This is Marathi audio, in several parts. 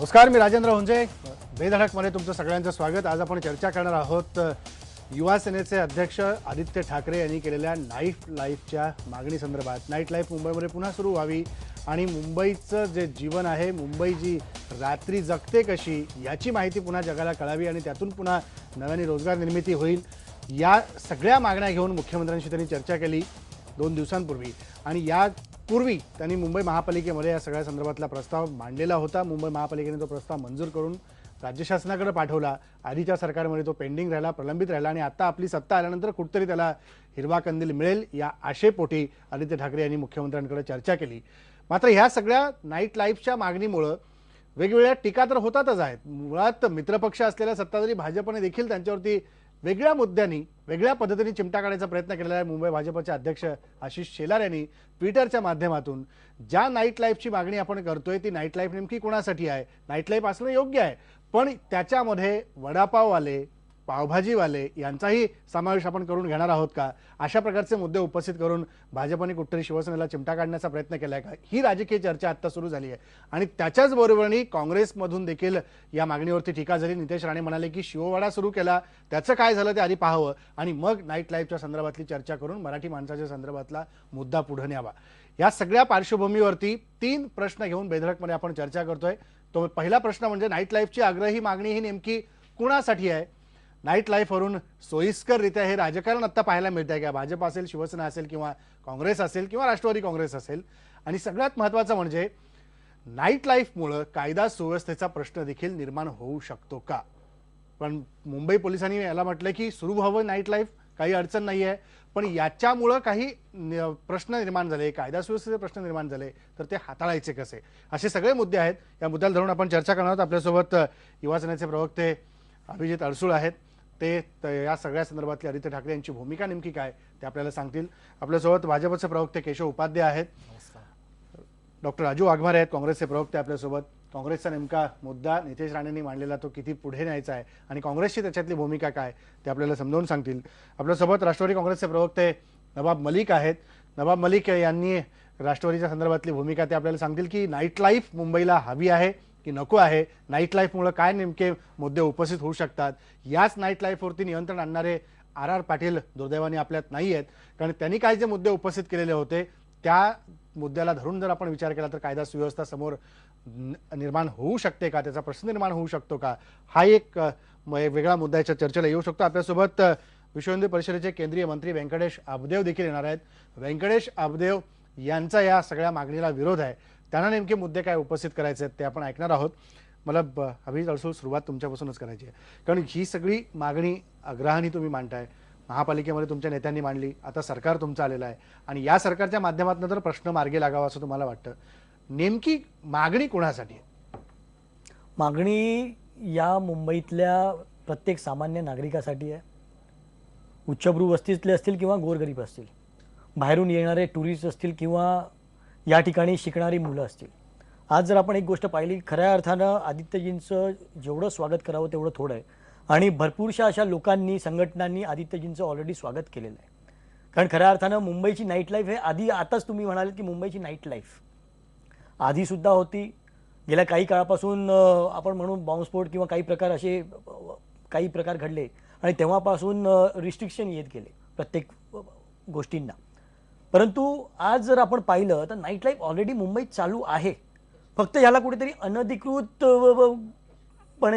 नमस्कार, मी राजेंद्र हुंजे. बेधडकमध्ये तुमचं सगळ्यांचं स्वागत. आज आपण चर्चा करणार आहोत युवा सेनेचे अध्यक्ष आदित्य ठाकरे यांनी केलेल्या नाईट लाईफच्या मागणीसंदर्भात. नाईट लाईफ मुंबईमध्ये पुन्हा सुरू व्हावी आणि मुंबईचं जे जीवन आहे, मुंबई जी रात्री जगते कशी, याची माहिती पुन्हा जगाला कळावी आणि त्यातून पुन्हा नव्याने रोजगार निर्मिती होईल. या सगळ्या मागण्या घेऊन मुख्यमंत्र्यांशी त्यांनी चर्चा केली 2 दिवसांपूर्वी आणि यापूर्वी त्यांनी मुंबई महापालिकेमध्ये या सगळ्या संदर्भातला प्रस्ताव मांडलेला होता. मुंबई महापालिकेने तो प्रस्ताव मंजूर करून राज्य शासनाकडे पाठवला. आधीच्या सरकारमध्ये तो पेंडिंग राहिला, प्रलंबित राहिला आणि आता आपली सत्ता आल्यानंतर कुठेतरी त्याला हिरवा कंदील मिळेल या आशेपोटी आदित्य ठाकरे यांनी मुख्यमंत्र्यांकडे चर्चा केली. मात्र ह्या सगळ्या नाईट लाईफच्या मागणीमुळं वेगवेगळ्या टीका तर होतातच आहेत. मुळात मित्रपक्ष असलेल्या सत्ताधारी भाजपने देखील त्यांच्यावरती वेगळ्या मुद्द्यांनी वेगळ्या पद्धतीने चिमटा काढायचा प्रयत्न केलेला आहे. मुंबई भाजपचे अध्यक्ष आशिष शेलार यांनी ट्विटरच्या माध्यमातून ज्या नाईट लाईफची मागणी आपण करतोय ती नाईट लाईफ नेमकी कोणासाठी आहे, नाईट लाईफ असणं योग्य आहे, पण त्याच्यामध्ये वडापाववाले, पावभाजीवाले यांचाही समावेश आपण करून घेणार आहोत का, अशा प्रकारचे मुद्दे उपस्थित करून भाजपने कुठेतरी शिवसेनेला चिमटा काढण्याचा प्रयत्न केलाय का, ही राजकीय चर्चा आता सुरू झाली आहे. आणि त्याच्याच बरोबरीने काँग्रेसमधून देखील या मागणीवरती टीका झाली. नितेश राणे म्हणाले की शिववाडा सुरू केला, त्याचं काय झालं ते आधी पाहावं आणि मग नाईट लाईफच्या संदर्भातली चर्चा करून मराठी माणसाच्या संदर्भातला मुद्दा पुढे न्यावा. या सगळ्या पार्श्वभूमीवरती 3 प्रश्न घेऊन बेधडकमध्ये आपण चर्चा करतोय. तो पहिला प्रश्न म्हणजे नाईट लाईफची आग्रही मागणी ही नेमकी कुणासाठी आहे? नाईट लाईफवरून सोयीस्कररित्या हे राजकारण आता पाहायला मिळत आहे का? भाजप असेल, शिवसेना असेल किंवा काँग्रेस असेल किंवा राष्ट्रवादी काँग्रेस असेल. आणि सगळ्यात महत्त्वाचं म्हणजे नाईट लाईफमुळं कायदा सुव्यवस्थेचा प्रश्न देखील निर्माण होऊ शकतो का? पण मुंबई पोलिसांनी याला म्हटलं की सुरू व्हावं नाईट लाईफ, काही अडचण नाही आहे, पण याच्यामुळं काही प्रश्न निर्माण झाले, कायदा सुव्यवस्थेचे प्रश्न निर्माण झाले तर ते हाताळायचे कसे, असे सगळे मुद्दे आहेत. या मुद्द्याला धरून आपण चर्चा करणार आहोत. आपल्यासोबत युवा सेनेचे प्रवक्ते अभिजित अडसूळ आहेत. ते या सगळ्या संदर्भातली आदित्य ठाकरे यांची भूमिका नेमकी काय ते आपल्याला सांगतील. आपल्यासोबत भाजपचे प्रवक्ते केशव उपाध्याय आहेत. डॉक्टर राजू वाघमारे आहेत, काँग्रेसचे प्रवक्ते आपल्यासोबत. काँग्रेसचा नेमका मुद्दा नितेश राणेंनी मांडलेला तो किती पुढे न्यायचा आहे आणि काँग्रेसची त्याच्यातली भूमिका काय ते आपल्याला समजावून सांगतील. आपल्यासोबत राष्ट्रवादी काँग्रेसचे प्रवक्ते नवाब मलिक आहेत. नवाब मलिक यांनी राष्ट्रवादीच्या संदर्भातली भूमिका ते आपल्याला सांगतील की नाईट लाईफ मुंबईला हवी आहे की नको आहे, नाईट लाईफमुळे काय नेमके मुद्दे उपस्थित होऊ शकतात. याच नाईट लाईफवरती नियंत्रण आणणारे आर पाटील दुर्दैवाने आपल्यात नाही आहेत, कारण त्यांनी काय जे मुद्दे उपस्थित केलेले होते त्या मुद्द्याला धरून जर आपण विचार केला तर कायदा सुव्यवस्था समोर निर्माण होऊ शकते का, त्याचा प्रश्न निर्माण होऊ शकतो का, हा एक वेगळा मुद्द्याच्या चर्चेला येऊ शकतो. आपल्यासोबत विश्व हिंदू परिषदेचे केंद्रीय मंत्री व्यंकटेश अबदेव देखील येणार आहेत. व्यंकटेश अबदेव यांचा या सगळ्या मागणीला विरोध आहे. त्यांना नेमके मुद्दे काय उपस्थित करायचे आहेत ते आपण ऐकणार आहोत. मला अभिजित अडसूळ सुरुवात तुमच्यापासूनच करायची आहे, कारण ही सगळी मागणी आग्रहाने तुम्ही मांडताय. महापालिकेमध्ये तुमच्या नेत्यांनी मांडली, आता सरकार तुमचं आलेलं आहे आणि या सरकारच्या माध्यमातून तर प्रश्न मार्गी लागावा असं तुम्हाला वाटतं. नेमकी मागणी कोणासाठी आहे? मागणी या मुंबईतल्या प्रत्येक सामान्य नागरिकासाठी आहे. उच्चभ्रू वस्तीतले असतील किंवा गोरगरीब असतील, बाहेरून येणारे टुरिस्ट असतील किंवा या ठिकाणी शिकणारी मुलं असतील. आज जर आपण एक गोष्ट पाहिली, खऱ्या अर्थानं आदित्यजींचं जेवढं स्वागत करावं तेवढं थोडं आहे आणि भरपूरशा अशा लोकांनी, संघटनांनी आदित्यजींचं ऑलरेडी स्वागत केलेलं आहे. कारण खऱ्या अर्थानं मुंबईची नाईट लाईफ हे आधी, आताच तुम्ही म्हणाले की मुंबईची नाईट लाईफ आधीसुद्धा होती. गेल्या काही काळापासून आपण म्हणून बॉम्बस्फोट किंवा काही प्रकार घडले आणि तेव्हापासून रिस्ट्रिक्शन येत गेले प्रत्येक गोष्टींना. परंतु आज जर आपण पाहिलं तर नाईट लाईफ ऑलरेडी मुंबईत चालू आहे. फक्त याला कुठेतरी अनधिकृतपणे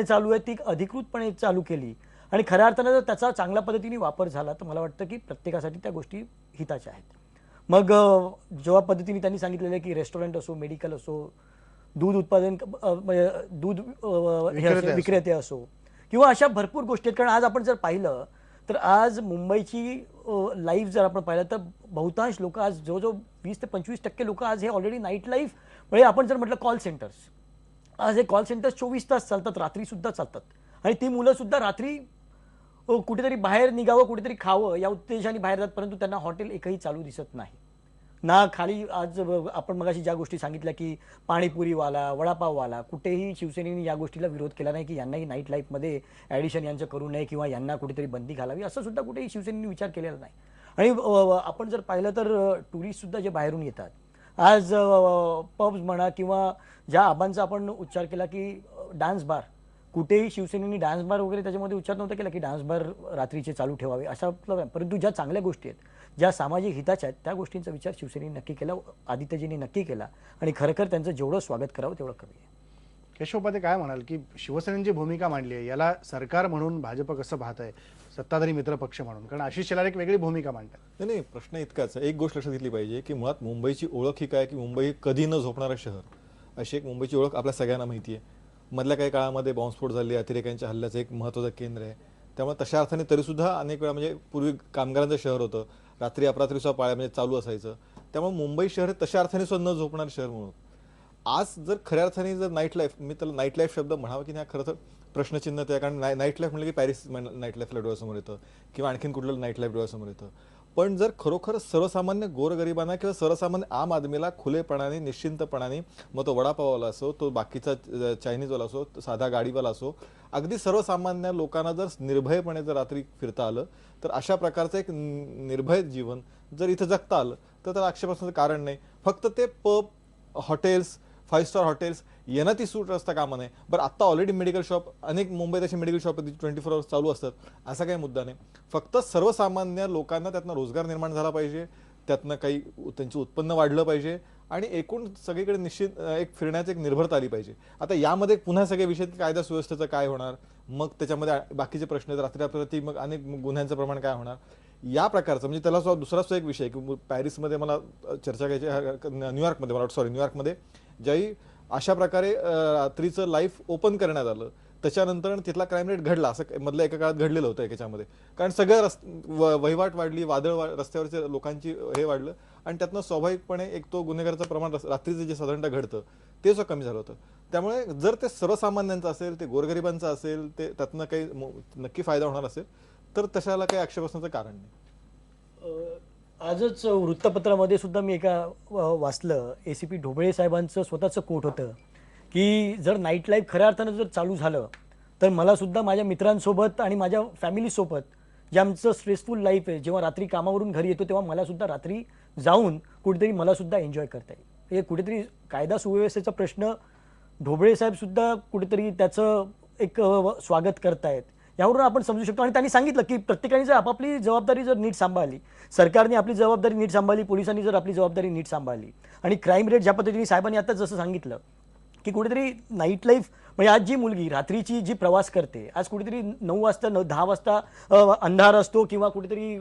चालू आहे, ती अधिकृतपणे चालू केली आणि खऱ्या अर्थानं जर त्याचा चांगल्या पद्धतीने वापर झाला तर मला वाटतं की प्रत्येकासाठी त्या गोष्टी हिताच्या आहेत. मग जेव्हा पद्धतीने त्यांनी सांगितलेलं आहे की रेस्टॉरंट असो, मेडिकल असो, दूध विक्रेते असो किंवा अशा भरपूर गोष्टी आहेत. कारण आज आपण जर पाहिलं तर आज मुंबईची लाईफ जर आपण पाहिलं तर बहुतांश लोक आज जवळजवळ 20 ते 25% लोक आज हे ऑलरेडी नाईट लाईफ म्हणजे आपण जर म्हटलं कॉल सेंटर्स, आज हे कॉल सेंटर्स 24 तास चालतात, रात्रीसुद्धा चालतात आणि ती मुलंसुद्धा रात्री कुठेतरी बाहेर निघावं, कुठेतरी खावं या उद्देशाने बाहेर जातात, परंतु त्यांना हॉटेल एकही चालू दिसत नाही ना. खाली आज आपण मगाशी ज्या गोष्टी सांगितल्या की पाणीपुरीवाला, वडापाववाला, कुठेही शिवसेनेने या गोष्टीला विरोध केला नाही की यांनाही नाईट लाईफमध्ये ॲडिशन यांचं करू नये किंवा यांना कुठेतरी बंदी घालावी, असं सुद्धा कुठेही शिवसेनेने विचार केलेला नाही. आणि आपण जर पाहिलं तर टुरिस्टसुद्धा जे बाहेरून येतात आज पब्स म्हणा किंवा ज्या आबांचा आपण उच्चार केला की डान्स बार, कुठेही शिवसेनेनी डान्स बार वगैरे त्याच्यामध्ये उच्चार नव्हता केला की डान्स बार रात्रीचे चालू ठेवावे अशा, परंतु ज्या चांगल्या गोष्टी आहेत, ज्या सामाजिक हिताच्या आहेत, त्या गोष्टींचा विचार शिवसेनेने नक्की केला, आदित्यजींनी नक्की केला आणि खरं त्यांचं जेवढं स्वागत करावं तेवढं कमी आहे. केशव उपाध्ये काय म्हणाल की शिवसेनेने जी भूमिका मांडली आहे याला सरकार म्हणून भाजप कसं पाहत आहे, सत्ताधारी मित्र पक्ष म्हणून? कारण आशिष शेलार एक वेगळी भूमिका मांडतात. नाही नाही, प्रश्न इतकाच आहे. एक गोष्ट लक्षात घेतली पाहिजे की मुळात मुंबईची ओळख ही काय, की मुंबई कधी न झोपणारं शहर, अशी एक मुंबईची ओळख आपल्या सगळ्यांना माहिती आहे. मधल्या काही काळामध्ये बॉम्बस्फोट झाले, अतिरेक्यांच्या हल्ल्याचं एक महत्त्वाचं केंद्र आहे. त्यामुळे तशा अर्थाने तरीसुद्धा अनेक वेळा म्हणजे पूर्वी कामगारांचं शहर होतं, रात्री अपरात्री सुद्धा पाळ्या म्हणजे चालू असायचं. त्यामुळे मुंबई शहर हे तशा अर्थाने सुद्धा न झोपणारं शहर म्हणून आज जर खऱ्या अर्थाने जर नाईट लाईफ, मी त्याला नाईट लाईफ शब्द म्हणावा की नाही खरं तर प्रश्नचिन्ह ते आहे. कारण नाईट लाईफ म्हटलं की पॅरिस नाईट लाईफला डोळ्यासमोर येतं किंवा आणखीन कुठलं नाईट लाईफ डोळ्यासमोर येतं. पण जर खरोखर सर्वसामान्य गोरगरिबांना किंवा सर्वसामान्य आम आदमीला खुलेपणाने निश्चिंतपणाने, मग तो वडापाववाला असो, तो बाकीचा चायनीजवाला असो, साधा गाडीवाला असो, अगदी सर्वसामान्य लोकांना जर निर्भयपणे जर रात्री फिरता आलं तर अशा प्रकारचं एक निर्भय जीवन जर इथं जगता आलं तर त्याला आक्षेपासून कारण नाही. फक्त ते पब, हॉटेल्स, 5 स्टार हॉटेल्स यांना ती सूट असता कामा नये. बरं, आत्ता ऑलरेडी मेडिकल शॉप, अनेक मुंबईत असे मेडिकल शॉप 24 आवर्स चालू असतात, असा काही मुद्दा नाही. फक्त सर्वसामान्य लोकांना त्यातनं रोजगार निर्माण झाला पाहिजे, त्यातनं काही त्यांचं उत्पन्न वाढलं पाहिजे आणि एकूण सगळीकडे निश्चित एक फिरण्याची एक निर्भरता आली पाहिजे. आता यामध्ये पुन्हा सगळे विषय कायदा सुव्यवस्थेचं काय होणार, मग त्याच्यामध्ये बाकीचे प्रश्न आहेत, रात्रीप्रती मग अनेक गुन्ह्यांचं प्रमाण काय होणार, या प्रकारचं म्हणजे त्याला दुसरा एक विषय आहे की पॅरिसमध्ये मला चर्चा करायची, न्यूयॉर्कमध्ये ज्याही अशा प्रकारे रात्रीचं लाईफ ओपन करण्यात आलं त्याच्यानंतर तिथला क्राईम रेट घडला, असं मधल्या एका काळात घडलेलं होतं याच्यामध्ये. कारण सगळं वहिवाट वाढली, रस्त्यावरच्या लोकांची हे वाढलं आणि त्यातनं स्वाभाविकपणे एक तो गुन्हेगाराचं प्रमाण रात्रीचं जे साधारणतः घडतं ते सुद्धा कमी झालं होतं. त्यामुळे जर ते सर्वसामान्यांचं असेल, ते गोरगरिबांचं असेल, ते त्यातनं काही नक्की फायदा होणार असेल तर तशाला काही आक्षेप असण्याचं कारण नाही. आजच वृत्तपत्रामध्ये सुद्धा मी एका वाचलं, ACP ढोबळे साहेबांचं स्वतःचं कोट होतं की जर नाईट लाईफ खऱ्या अर्थानं जर चालू झालं तर मला सुद्धा माझ्या मित्रांसोबत आणि माझ्या फॅमिलीसोबत जे आमचं स्ट्रेसफुल लाईफ आहे, जेव्हा रात्री कामावरून घरी येतो तेव्हा मला सुद्धा रात्री जाऊन कुठेतरी मला सुद्धा एन्जॉय करता येईल. हे कुठेतरी कायदा सुव्यवस्थेचा प्रश्न ढोबळे साहेब सुद्धा कुठेतरी त्याचं एक स्वागत करतायत, यावरून आपण समजू शकतो. आणि त्यांनी सांगितलं की प्रत्येकाने जर आपापली जबाबदारी जर नीट सांभाळली, सरकारने आपली जबाबदारी नीट सांभाळली, पोलिसांनी जर आपली जबाबदारी नीट सांभाळली आणि क्राईम रेट ज्या पद्धतीने साहेबांनी आता जसं सांगितलं की कुठेतरी नाईट लाईफ म्हणजे आज जी मुलगी रात्रीची जी प्रवास करते, आज कुठेतरी 9 वाजता 10 वाजता अंधार असतो किंवा कुठेतरी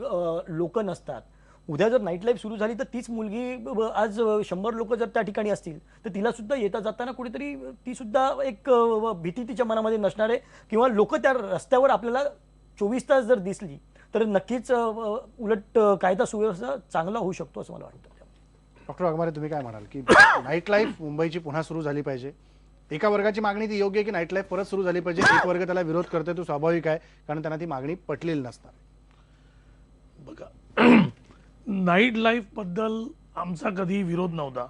लोक नसतात, उद्या जर नाईट लाईफ सुरू झाली तर तीच मुलगी आज 100 लोक जर त्या ठिकाणी असतील तर तिला सुद्धा येता जाताना कुठेतरी ती सुद्धा एक भीती तिच्या मनामध्ये नसणार आहे किंवा लोक त्या रस्त्यावर आपल्याला 24 तास जर दिसली तर नक्कीच उलट कायदा सुव्यवस्था चांगला होऊ शकतो असं मला वाटतं. डॉक्टर वाघमारे, तुम्ही काय म्हणाल की नाईट लाईफ मुंबईची पुन्हा सुरू झाली पाहिजे? एका वर्गाची मागणी ती योग्य आहे की नाईट लाईफ परत सुरू झाली पाहिजे, एक वर्ग त्याला विरोध करतोय, तो स्वाभाविक आहे कारण त्यांना ती मागणी पटलेली नसणार. बघा, नाईट लाईफ बद्दल आमचा कधी विरोध नव्हता.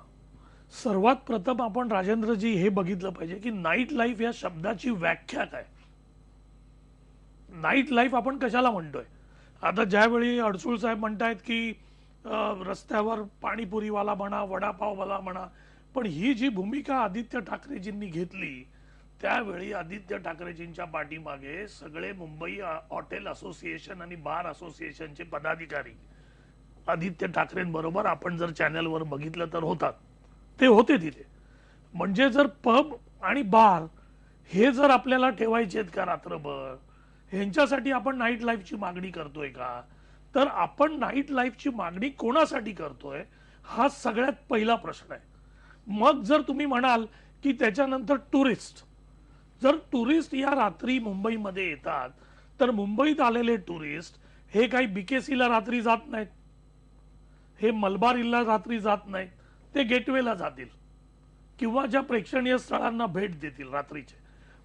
सर्वात प्रथम आपण राजेंद्रजी हे बघितलं पाहिजे की नाईट लाईफ या शब्दाची व्याख्या काय. नाईट लाईफ आपण कशाला म्हणतोय? आता ज्यावेळी अडसूळ साहेब म्हणतायत की रस्त्यावर पाणीपुरीवाला म्हणा, वडापाववाला म्हणा, पण ही जी भूमिका आदित्य ठाकरेजींनी घेतली त्यावेळी आदित्य ठाकरेजींच्या पाठीमागे सगळे मुंबई हॉटेल असोसिएशन आणि बार असोसिएशनचे पदाधिकारी आदित्य ठाकरेंबरोबर आपण जर चॅनलवर बघितलं तर होतात, ते होते तिथे. म्हणजे जर पब आणि बार हे जर आपल्याला ठेवायचे आहेत का रात्रभर, ह्यांच्यासाठी आपण नाईट लाईफची मागणी करतोय का? तर आपण नाईट लाईफची मागणी कोणासाठी करतोय हा सगळ्यात पहिला प्रश्न आहे. मग जर तुम्ही म्हणाल की त्याच्यानंतर टुरिस्ट, जर टुरिस्ट या रात्री मुंबईमध्ये येतात तर मुंबईत आलेले टुरिस्ट हे काही BKCला रात्री जात नाहीत, हे मलबार हिलला रात्री जात नाहीत, ते गेटवेला जातील किंवा ज्या प्रेक्षणीय स्थळांना भेट देतील रात्रीचे.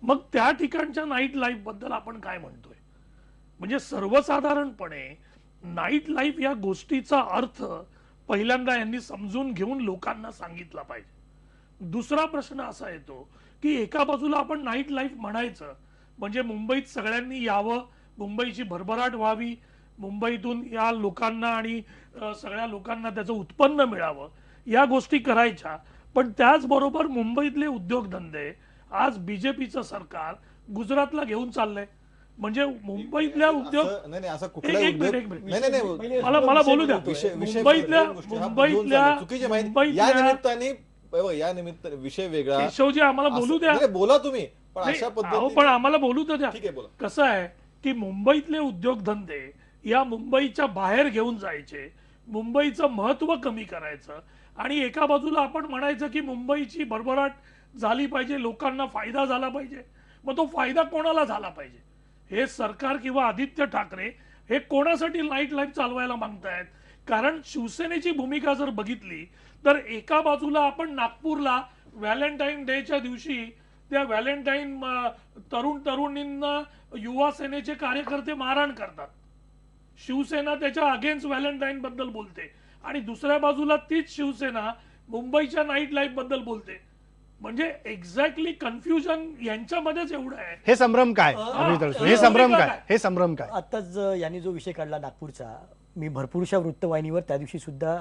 मग त्या ठिकाणच्या नाईट लाईफ बद्दल आपण काय म्हणतोय? म्हणजे सर्वसाधारणपणे नाईट लाईफ या गोष्टीचा अर्थ पहिल्यांदा यांनी समजून घेऊन लोकांना सांगितला पाहिजे. दुसरा प्रश्न असा येतो की एका बाजूला आपण नाईट लाईफ म्हणायचं म्हणजे मुंबईत सगळ्यांनी यावं, मुंबईची भरभराट व्हावी, मुंबईतून या लोकांना आणि सगळ्या लोकांना त्याचं उत्पन्न मिळावं, या गोष्टी करायच्या. पण त्याचबरोबर मुंबईतले उद्योगधंदे आज बीजेपीचं सरकार गुजरातला घेऊन चाललंय. म्हणजे मुंबईतल्या उद्योग नाही नाही असं एक कुठलाही एक उद्योग मिनिट, एक मिनिट. नाही नाही नाही मला बोलू द्या. विषय मुंबईतल्या चुकीची माहिती या मुंबईतल्या निमित्ताने या निमित्त विषय वेगळा केशवजी आम्हाला बोलू द्या. नाही, बोला तुम्ही पण नाही, अशा अहो, पद्धतीने पण आम्हाला बोलू तर द्या. ठीक आहे, बोला. कसं आहे की मुंबईतले उद्योगधंदे या मुंबईच्या बाहेर घेऊन जायचे, मुंबईचं महत्व कमी करायचं आणि एका बाजूला आपण म्हणायचं की मुंबईची भरभराट झाली पाहिजे, लोकांना फायदा झाला पाहिजे. मग तो फायदा कोणाला झाला पाहिजे? हे सरकार किंवा आदित्य ठाकरे हे कोणासाठी नाईट लाईफ चालवायला मागतायत? कारण शिवसेनेची भूमिका जर बघितली तर एका बाजूला आपण नागपूरला व्हॅलेंटाईन डेच्या दिवशी त्या व्हॅलेंटाईन तरुणींना युवा सेनेचे कार्यकर्ते मारहाण करतात. शिवसेना त्याच्या अगेन्स्ट व्हॅलेंटाईन बद्दल बोलते आणि दुसऱ्या बाजूला तीच शिवसेना मुंबईच्या नाईट लाईफ बद्दल बोलते. म्हणजे एक्झॅक्टली कन्फ्युजन यांच्यामध्येच एवढं आहे. हे संभ्रम काय अभिजित अडसूळ? हे संभ्रम काय? हे संभ्रम काय? आताच यांनी जो विषय काढला नागपूरचा, मी भरपूरशा वृत्तवाहिनीवर त्या दिवशी सुद्धा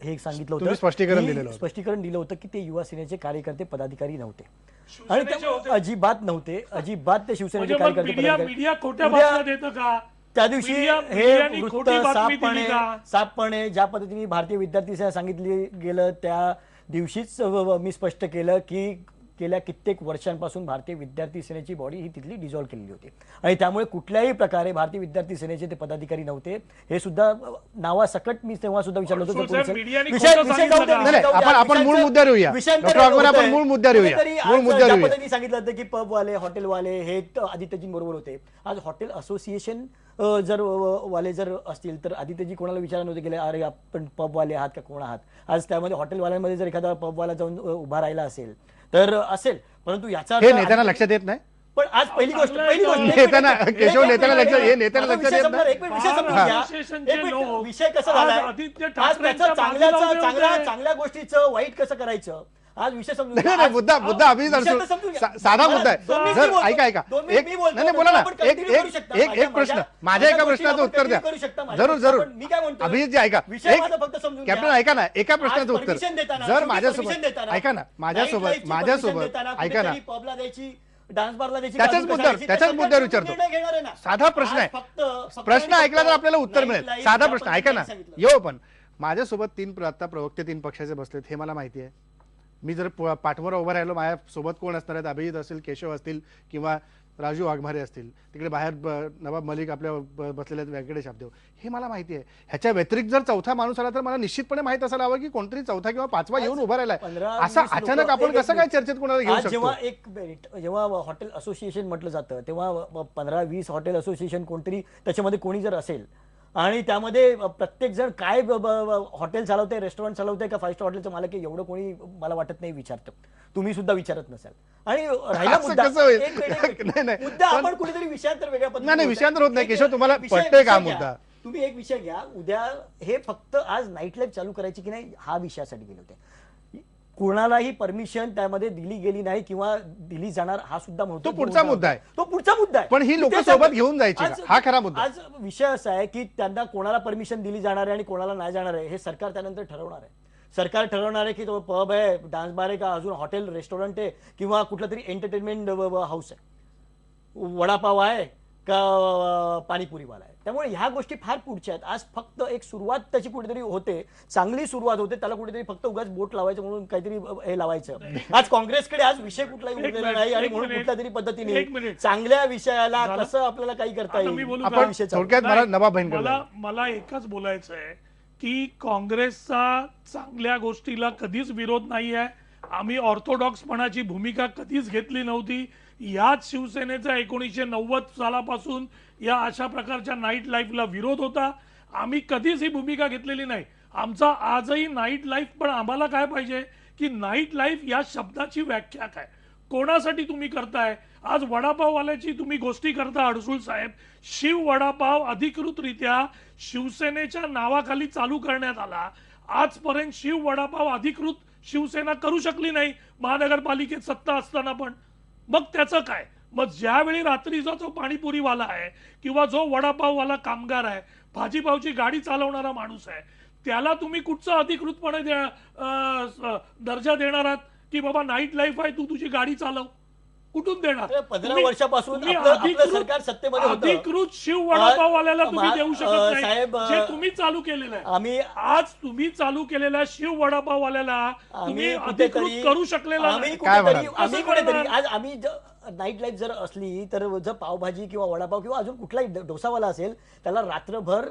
हे सांगितलं तुम्ही स्पष्टीकरण की- दिलेलं होतं. स्पष्टीकरण दिलं होतं की ते युवा सेनेचे कार्यकर्ते पदाधिकारी नव्हते आणि शिवसेनेचे ते होते. अजिबात नव्हते, अजिबात ते शिवसेनेचे म्हणजे मग कार्यकर्ते मीडिया खोट्या उद्या- बातम्या देतं का? त्या दिवशी मीडियानी हे वृत्त खोटी बातमी दिली का? साफपणे ज्या पद्धतीने भारतीय विद्यार्थी सेना सांगितले गेलं त्या दिवशीच मी स्पष्ट केलं की गेल्या कित्येक वर्षांपासून भारतीय विद्यार्थी सेनेची बॉडी ही तिथली डिझॉल्व्ह केलेली होती आणि त्यामुळे कुठल्याही प्रकारे भारतीय विद्यार्थी सेनेचे ते पदाधिकारी नव्हते. हे सुद्धा नावासकट मी तेव्हा सुद्धा विचारलं होतं. अडसूळ साहेब, मीडियानी विषय खोटं विषय सांगितलं जाऊ दे, का? विषय नाही, जाऊ दे. आपण मूळ मुद्द्यावर येऊया. विषयांतर डॉक्टर वाघमारे, आपण होतंय. मूळ मुद्द्यावर येऊया. कुठेतरी मूळ आज मुद्द्यावर ज्या येऊया. पद्धतीने सांगितलं होतं की पबवाले, हॉटेलवाले हे आदित्यजींबरोबर होते. आज हॉटेल असोसिएशन जर वाले जर असतील तर आदित्यजी कोणाला विचारलं नव्हते गेले, अरे आपण पबवाले आहात का कोण आहात? आज त्यामध्ये हॉटेलवाल्यांमध्ये जर एखादा पबवाला जाऊन उभा राहिला असेल तर असेल, परंतु याचा हे अर्थ नेत्यांना आदित्य- लक्षात येत नाही. पण आज पहिली गोष्ट चांगलं आहे तो. एक नेत्यांना- मिनिट, केशव, एक नेत्यांना मिनिट, लक्षात- हे एक नेत्यांना मिनिट, लक्षात विषय येत संपणार, नाही. एक मिनिट, विषय बार संपू द्या. असोसिएशनचे एक मिनिट, लोक विषय कसा आज झालाय? आदित्य आज ठाकरेंच्या त्याचं बाजूला चांगल्या गोष्टीचं वाईट कसं करायचं? आज विषय समजून नाही, घ्या. नाही, आज- मुद्दा अभिजित विषय अडसूळ तर समजून घ्या. साधा मुद्दा आहे. 2 मिनिट जर मी बोलतो. ऐका 2 मिनिट एक मी बोलतो. नाही नाही, बोला ना. आपण continue करू शकता. एक प्रश्न माझ्या एका गोष्टी प्रश्नाचं आपण उत्तर द्या. continue करू शकता. माझ्या जरूर गोष्टी जरूर आपण- मी काय म्हणतो अभिजित जी ऐका विषय माझा फक्त समजून घ्या. कॅप्टन ऐका ना, एका आज प्रश्नाचं उत्तर permission देताना, जर शेवटी माझ्यासोबत permission देताना, ऐका ना, night माझ्यासोबत life ची permission देताना, ऐका ना, कुठेतरी पबला द्यायची, डान्स बारला द्यायची, त्याच्याच गाजर मुद्द्यावर- करायची, त्याच्याच तर मुद्द्यावर सरकार विचारतो. निर्णय घेणार आहे ना. साधा प्रश्न आज आहे. फक्त प्रश्न आणि ऐकला तर फक्त आपल्याला उत्तर night मिळेल. life साधा ज्या प्रश्न ऐका ना. पद्धतीने सांगितलं. येऊ पण माझ्यासोबत आता प्रवक्ते 3 पक्षाचे बसलेत हे मला माहिती आहे. मी जर पाठमोर उभं राहिलो, माझ्यासोबत कोण असणार आहेत? अभिजित असतील, केशव असतील किंवा राजू वाघमारे असतील. तिकडे बाहेर नवाब मलिक आपल्या बसलेले आहेत, व्यंकटेश आपदेव. हे मला माहिती आहे. ह्याच्या व्यतिरिक्त जर चौथा माणूस आला तर मला निश्चितपणे माहित असायला हवं की कोणतरी चौथा किंवा पाचवा येऊन उभा राहिलाय. 15-20 असं लोकं- अचानक आपण एक- कसं एक काय मिनिट. चर्चेत कोणाला घेऊ आज शकतो? जेव्हा एक मिनिट, जेव्हा हॉटेल असोसिएशन म्हटलं जातं तेव्हा 15-20 हॉटेल असोसिएशन कोणतरी त्याच्यामध्ये कोणी जर असेल आणि त्यामध्ये प्रत्येक जण काय हॉटेल चालवते, रेस्टॉरंट चालवते का 5 स्टार हॉटेलचं मालक आहे एवढं कोणी मला वाटत नाही विचारतं. तुम्ही सुद्धा विचारत नसाल. आणि राहिला असं मुद्दा कसं होईल? एक मिनिट, एक मिनिट. नाही, नाही. मुद्दा पण- आपण कुठेतरी विषयांतर वेगळ्या पद्धतीने नाही, बोलतोय. विषयांतर होत नाही. एक- केशव, तुम्हाला विषय- पटतंय का विषय घ्या. मुद्दा? तुम्ही एक विषय घ्या. उद्या हे फक्त आज नाईट लाईफ चालू करायची की नाही हा विषयासाठी गेले होते. कोणालाही परमिशन त्यामध्ये दिली गेली नाही किंवा दिली जाणार हा सुद्धा तो पुढचा मुद्दा आहे. तो पुढचा मुद्दा आहे. पण ही लोकं ते सोबत सांगतो. घेऊन जायची का? आज- हा खरा मुद्दा. आज विषय असा आहे की त्यांना कोणाला परमिशन दिली जाणार आहे आणि कोणाला नाही जाणार आहे हे सरकार त्यानंतर ठरवणार आहे. सरकार ठरवणार आहे की तो पब आहे, डान्स बार आहे का अजून हॉटेल रेस्टॉरंट आहे किंवा कुठलं तरी एंटरटेनमेंट हाऊस आहे, वडापाव आहे का पाणीपुरीवाला आहे. त्यामुळे ह्या गोष्टी फार पुढच्या आहेत. आज फक्त एक सुरुवात त्याची कुठेतरी होते, चांगली सुरुवात होते, त्याला कुठेतरी फक्त उगाच बोट लावायचं म्हणून काहीतरी हे लावायचं. आज काँग्रेसकडे आज विषय कुठलाही एक उरलेला मिनिट, नाही आणि एक म्हणून मिनिट, कुठल्या तरी एक पद्धतीने मिनिट. चांगल्या विषयाला झालं? कसं आपल्याला काही करता आता मी येईल बोलू हा का? विषय चालू. थोडक्यात मला नाही, नवाब भाईंकडे मला एकच बोलायचं आहे की काँग्रेसचा चांगल्या गोष्टीला कधीच विरोध नाही आहे. आम्ही ऑर्थोडॉक्सपणाची भूमिका कधीच घेतली नव्हती. याच शिवसेनेचा 1990 सालापासून या अशा प्रकारच्या नाईट लाईफला विरोध होता. आम्ही कधीच ही भूमिका घेतलेली नाही. आमचा आजही नाईट लाईफ, पण आम्हाला काय पाहिजे की नाईट लाईफ या शब्दाची व्याख्या काय, कोणासाठी तुम्ही करताय? आज वडापाववाल्याची तुम्ही गोष्टी करता अडसूळ साहेब. शिव वडापाव अधिकृतरित्या शिवसेनेच्या नावाखाली चालू करण्यात आला. आजपर्यंत शिव वडापाव अधिकृत शिवसेना करू शकली नाही महानगरपालिकेत सत्ता असताना. पण मग त्याचं काय? मग ज्यावेळी रात्रीचा जो पाणीपुरीवाला आहे किंवा जो वडापाववाला कामगार आहे, भाजीपावची गाडी चालवणारा माणूस आहे, त्याला तुम्ही कुठचा अधिकृतपणे दर्जा देणार आहात की बाबा नाईट लाईफ आहे, तू तुझी गाडी चालव. कुठून देणार? अरे 15 तुम्ही- वर्षापासून तुम्ही आपलं सरकार सत्तेमध्ये होतं. अधिकृत शिव वडापाववाल्याला तुम्ही मा- देऊ शकत नाही, साहेब, जे तुम्ही चालू केलेलं आहे. आम्ही आज तुम्ही चालू केलेल्या शिव वडापाववाल्याला तुम्ही आम्ही अधिकृत कुठेतरी करू शकलेला आम्ही नाही. काय कुठेतरी म्हणाल? आम्ही कसं कुठेतरी करणार? आज आम्ही नाईट लाईफ जर असली तर जर पावभाजी किंवा वडापाव किंवा अजून कुठलाही डोसावाला असेल त्याला रात्रभर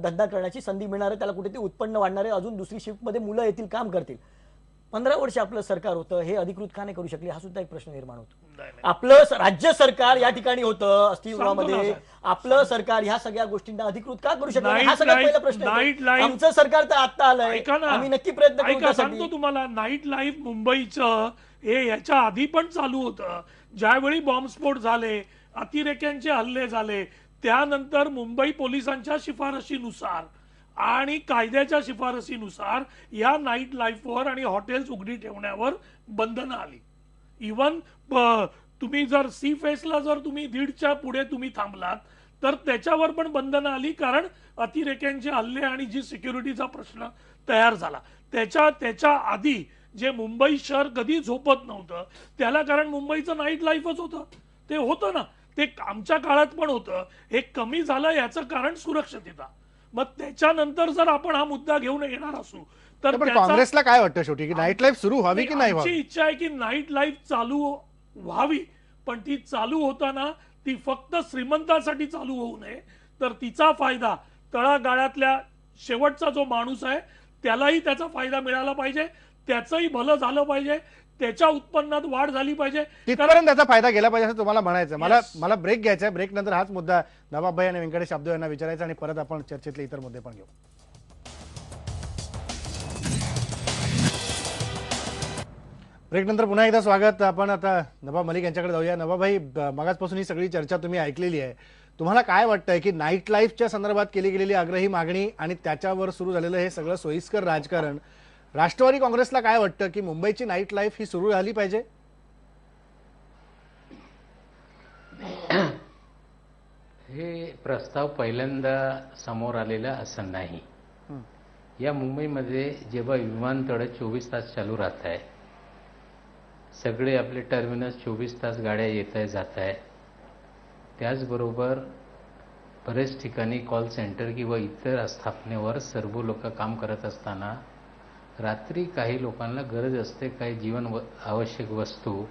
धंदा करण्याची संधी मिळणार आहे, त्याला कुठेतरी उत्पन्न वाढणार आहे, अजून दुसरी शिफ्ट मध्ये मुलं येतील, काम करतील. 15 वर्ष आपलं सरकार होतं, हे अधिकृत का नाही करू शकले, हा सुद्धा एक प्रश्न निर्माण होतो. नाही, नाही. आपलं राज्य सरकार या ठिकाणी होतं सांगतो ना अस्थिविभागामध्ये, साहेब. आपलं सरकार ह्या सगळ्या गोष्टींना अधिकृत का करू शकलं नाही? हा Night सगळ्यात life- पहिला प्रश्न night आहे. life- आमचं सरकार तर आता आलंय, ऐका ना, आम्ही नक्की प्रयत्न करू ऐका, त्यासाठी. सांगतो तुम्हाला. नाईट लाईफ मुंबईचं हे याच्या आधी पण चालू होतं. ज्यावेळी बॉम्बस्फोट झाले, अतिरेक्यांचे हल्ले झाले, त्यानंतर मुंबई पोलिसांच्या शिफारशीनुसार आणि कायद्याच्या शिफारशीनुसार या नाईट लाईफवर आणि हॉटेल्स उघडी ठेवण्यावर बंधनं आली. इवन तुम्ही जर सी फेसला जर तुम्ही 1:30च्या पुढे तुम्ही थांबलात तर त्याच्यावर पण बंधनं आली, कारण अतिरेक्यांचे हल्ले आणि जी सिक्युरिटीचा प्रश्न तयार झाला. त्याच्या आधी जे मुंबई शहर कधी झोपत नव्हतं त्याला कारण मुंबईचं नाईट लाईफच होतं. ते होतं ना, ते आमच्या काळात पण होतं. हे कमी झालं याचं कारण सुरक्षितता. मग त्याच्यानंतर जर आपण हा मुद्दा घेऊन येणार असू तर पण त्याचा- काँग्रेसला काय वाटतं शेवटी की नाईट लाईफ सुरू व्हावी की नाही आमची व्हावी? इच्छा आहे की नाईट लाईफ चालू व्हावी, पण ती चालू होताना ती फक्त श्रीमंतासाठी चालू होऊ नये, तर तिचा फायदा तळागाळातल्या शेवटचा जो माणूस आहे त्यालाही त्याचा फायदा मिळाला पाहिजे, त्याचंही भलं झालं पाहिजे, त्याच्या उत्पन्नात वाढ झाली पाहिजे. तिथपर्यंत त्याचा फायदा गेला पाहिजे असं तुम्हाला म्हणायचं. Yes. मला ब्रेक घ्यायचा आहे. ब्रेक नंतर हाच मुद्दा नवाबभाई आणि व्यंकटेश अब्दू यांना विचारायचा आणि परत आपण चर्चेतले इतर मुद्दे पण घेऊ. ब्रेक नंतर पुन्हा एकदा स्वागत. आपण आता नवाब मलिक यांच्याकडे जाऊया. नवाबभाई, मगाचपासून ही सगळी चर्चा तुम्ही ऐकलेली आहे. तुम्हाला काय वाटतंय की नाईट लाईफच्या संदर्भात केली गेलेली आग्रही मागणी आणि त्याच्यावर सुरू झालेलं हे सगळं सोयीस्कर राजकारण, राष्ट्रवादी काँग्रेसला काय वाटतं की मुंबईची नाईट लाईफ ही सुरू झाली पाहिजे? हे प्रस्ताव पहिल्यांदा समोर आलेला असं नाही. या मुंबईमध्ये जेव्हा विमानतळ 24 तास चालू राहत आहे, सगळे आपले टर्मिनस 24 तास गाड्या येत आहे जात आहे, त्याचबरोबर बरेच ठिकाणी कॉल सेंटर किंवा इतर स्थापनेवर सर्व लोक काम करत असताना रात्री काही लोकांना गरज असते काही जीवन आवश्यक वस्तू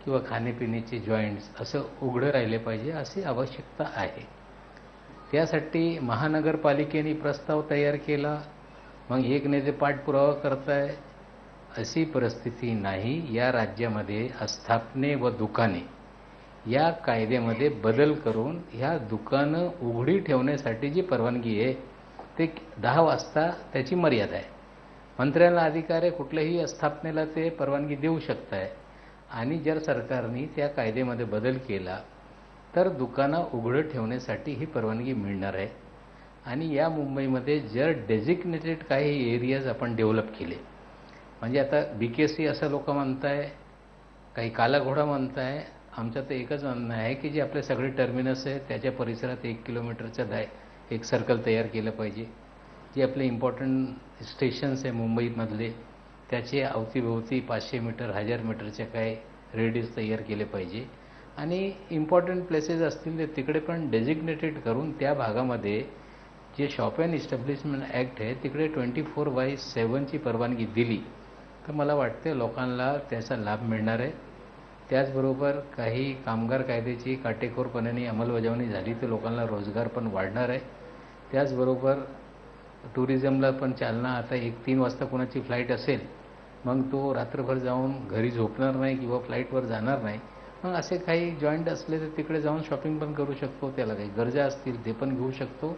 किंवा खाण्यापिण्याचे जॉईंट्स असं उघडं राहिले पाहिजे अशी आवश्यकता आहे. त्यासाठी महानगरपालिकेने प्रस्ताव तयार केला, मग एक नेते पाठपुरावा करताय अशी परिस्थिती नाही. या राज्यामध्ये स्थापने व दुकाने या कायद्यामध्ये बदल करून ह्या दुकानं उघडी ठेवण्यासाठी जी परवानगी आहे ते 10 वाजता त्याची मर्यादा आहे. मंत्र्यांना अधिकार आहे, कुठल्याही स्थापनेला ते परवानगी देऊ शकत आहे. आणि जर सरकारने त्या कायद्यामध्ये बदल केला तर दुकानं उघडं ठेवण्यासाठी ही परवानगी मिळणार आहे. आणि या मुंबईमध्ये जर डेझिग्नेटेड काही एरियाज आपण डेव्हलप केले, म्हणजे आता BKC असं लोक म्हणताय, काही काला घोडा म्हणताय, आमचं तर एकच म्हणणं आहे की जे आपले सगळे टर्मिनस आहे त्याच्या परिसरात 1 किलोमीटरचं एक सर्कल तयार केलं पाहिजे. जे आपले इम्पॉर्टंट स्टेशन्स आहे मुंबईमधले त्याचे अवतीभोवती 500 मीटर 1000 मीटरच्या काय रेडियस तयार केले पाहिजे. आणि इम्पॉर्टंट प्लेसेस असतील ते तिकडे पण डेझिग्नेटेड करून त्या भागामध्ये जे शॉप अँड इस्टॅब्लिशमेंट ॲक्ट आहे तिकडे 24/7ची परवानगी दिली तर मला वाटते लोकांना त्याचा लाभ मिळणार आहे. त्याचबरोबर काही कामगार कायद्याची काटेकोरपणाने अंमलबजावणी झाली तर लोकांना रोजगार पण वाढणार आहे. त्याचबरोबर टुरिझमला पण चालना. आता 1-3 वाजता कोणाची फ्लाईट असेल मग तो रात्रभर जाऊन घरी झोपणार नाही किंवा फ्लाईटवर जाणार नाही. मग असे काही जॉईंट असले तर तिकडे जाऊन शॉपिंग पण करू शकतो, त्याला काही गरजा असतील ते पण घेऊ शकतो.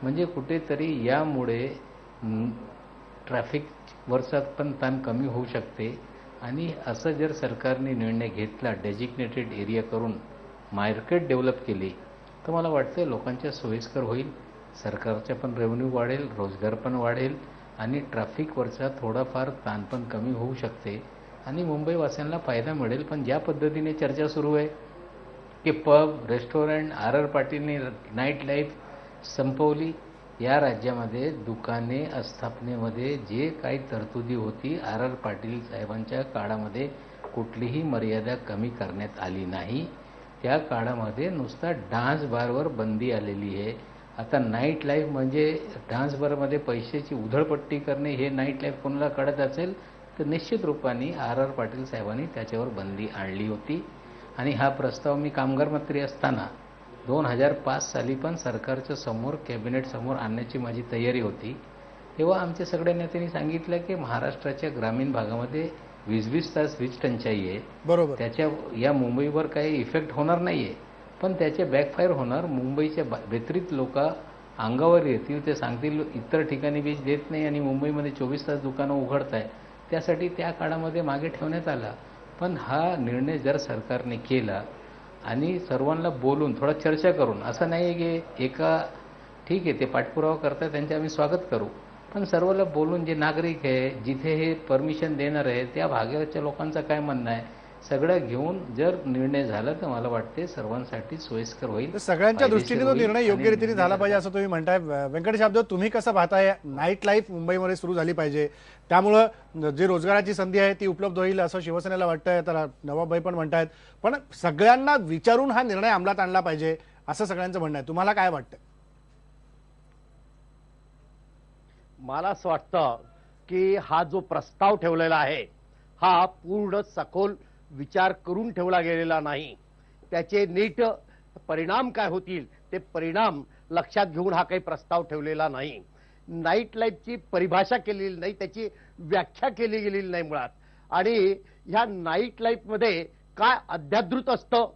म्हणजे कुठेतरी यामुळे ट्रॅफिकवरचा पण ताण कमी होऊ शकते. आणि असं जर सरकारने निर्णय घेतला डेझिग्नेटेड एरिया करून मार्केट डेव्हलप केली तर मला वाटतं लोकांच्या सोयीस्कर होईल, सरकारचा पण रेव्हेन्यू वाढेल, रोजगार पण वाढेल आणि ट्रॅफिकवरचा थोडाफार ताण पण कमी होऊ शकते आणि मुंबईवासियांना फायदा मिळेल. पण ज्या पद्धतीने चर्चा सुरू आहे की पब रेस्टॉरंट RR पाटीलने नाईट लाईफ संपवली, या राज्यामध्ये दुकाने स्थापनेमध्ये जे काही तरतुदी होती आर पाटील साहेबांच्या काळामध्ये कुठलीही मर्यादा कमी करण्यात आली नाही. त्या काळामध्ये नुसता डान्स बारवर बंदी आलेली आहे. आता नाईट लाईफ म्हणजे डान्स बारमध्ये पैशाची उधळपट्टी करणे हे नाईट लाईफ कोणाला कळत असेल तर निश्चित रूपाने आर पाटील साहेबांनी त्याच्यावर बंदी आणली होती. आणि हा प्रस्ताव मी कामगार मंत्री असताना 2005 साली पण सरकारच्या समोर कॅबिनेट समोर आणण्याची माझी तयारी होती. तेव्हा आमच्या सगळ्या नेत्यांनी सांगितलं की महाराष्ट्राच्या ग्रामीण भागामध्ये 20-20 तास वीज टंचाई आहे. बरोबर. त्याच्या या मुंबईवर काही इफेक्ट होणार नाहीये, पण त्याचे बॅकफायर होणार. मुंबईच्या व्यतिरिक्त लोक अंगावर येतील, ते सांगतील इतर ठिकाणी वीज देत नाही आणि मुंबईमध्ये 24 तास दुकानं उघडत आहे. त्यासाठी त्या काळामध्ये मागे ठेवण्यात आला. पण हा निर्णय जर सरकारने केला आणि सर्वांना बोलून थोडा चर्चा करून, असं नाही आहे की एका ठीक आहे ते पाठपुरावा करतात त्यांचे आम्ही स्वागत करू, पण सर्वांना बोलून जे नागरिक आहे जिथे हे परमिशन देणार आहे त्या भागाच्या लोकांचं काय म्हणणं आहे सगळं घेऊन जर निर्णय झाला तर मला वाटते सर्वांसाठी सोयीस्कर होईल. तर सगळ्यांच्या दृष्टीने तो निर्णय योग्य रीतीने झाला पाहिजे असं तुम्ही म्हणताय. व्यंकटेश जाधव, तुम्ही कसं पाहताय? नाईट लाईफ मुंबईमध्ये सुरू झाली पाहिजे, त्यामुळं जी रोजगाराची संधी आहे ती उपलब्ध होईल असं शिवसेनेला वाटतंय, तर नवाबभाई पण म्हणतायत. पण सगळ्यांना विचारून हा निर्णय अंमलात आणला पाहिजे असं सगळ्यांचं म्हणणं आहे. तुम्हाला काय वाटतं? मला असं वाटतं की हा जो प्रस्ताव ठेवलेला आहे हा पूर्ण सखोल विचार करून ठेवला गेलेला नाही. त्याचे नीट परिणाम काय होतील ते परिणाम लक्षात घेऊन हा काही प्रस्ताव ठेवलेला नाही. नाईट लाईफची परिभाषा केलेली नाही, त्याची व्याख्या केली गेलेली नाही मुळात. आणि ह्या नाईट लाईफमध्ये काय अध्यादृत असतं,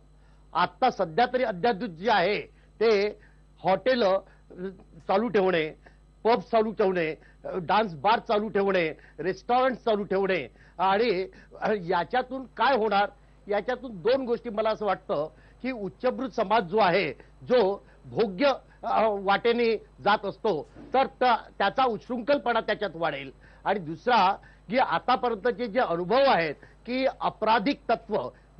आता सध्या तरी अध्यादृत जे आहे ते हॉटेल चालू ठेवणे, पब चालू ठेवणे, डान्स बार चालू ठेवणे, रेस्टॉरंट चालू ठेवणे. आणि याच्यातून काय होणार, याच्यातून दोन गोष्टी मला असं वाटतं की उच्चभ्रू समाज जो आहे, जो भोग्य वाटेने जात असतो, तर त्याचा उच्छृंखलपणा त्याच्यात वाढेल. आणि दुसरा की आतापर्यंतचे जे अनुभव आहेत की आपराधिक तत्व,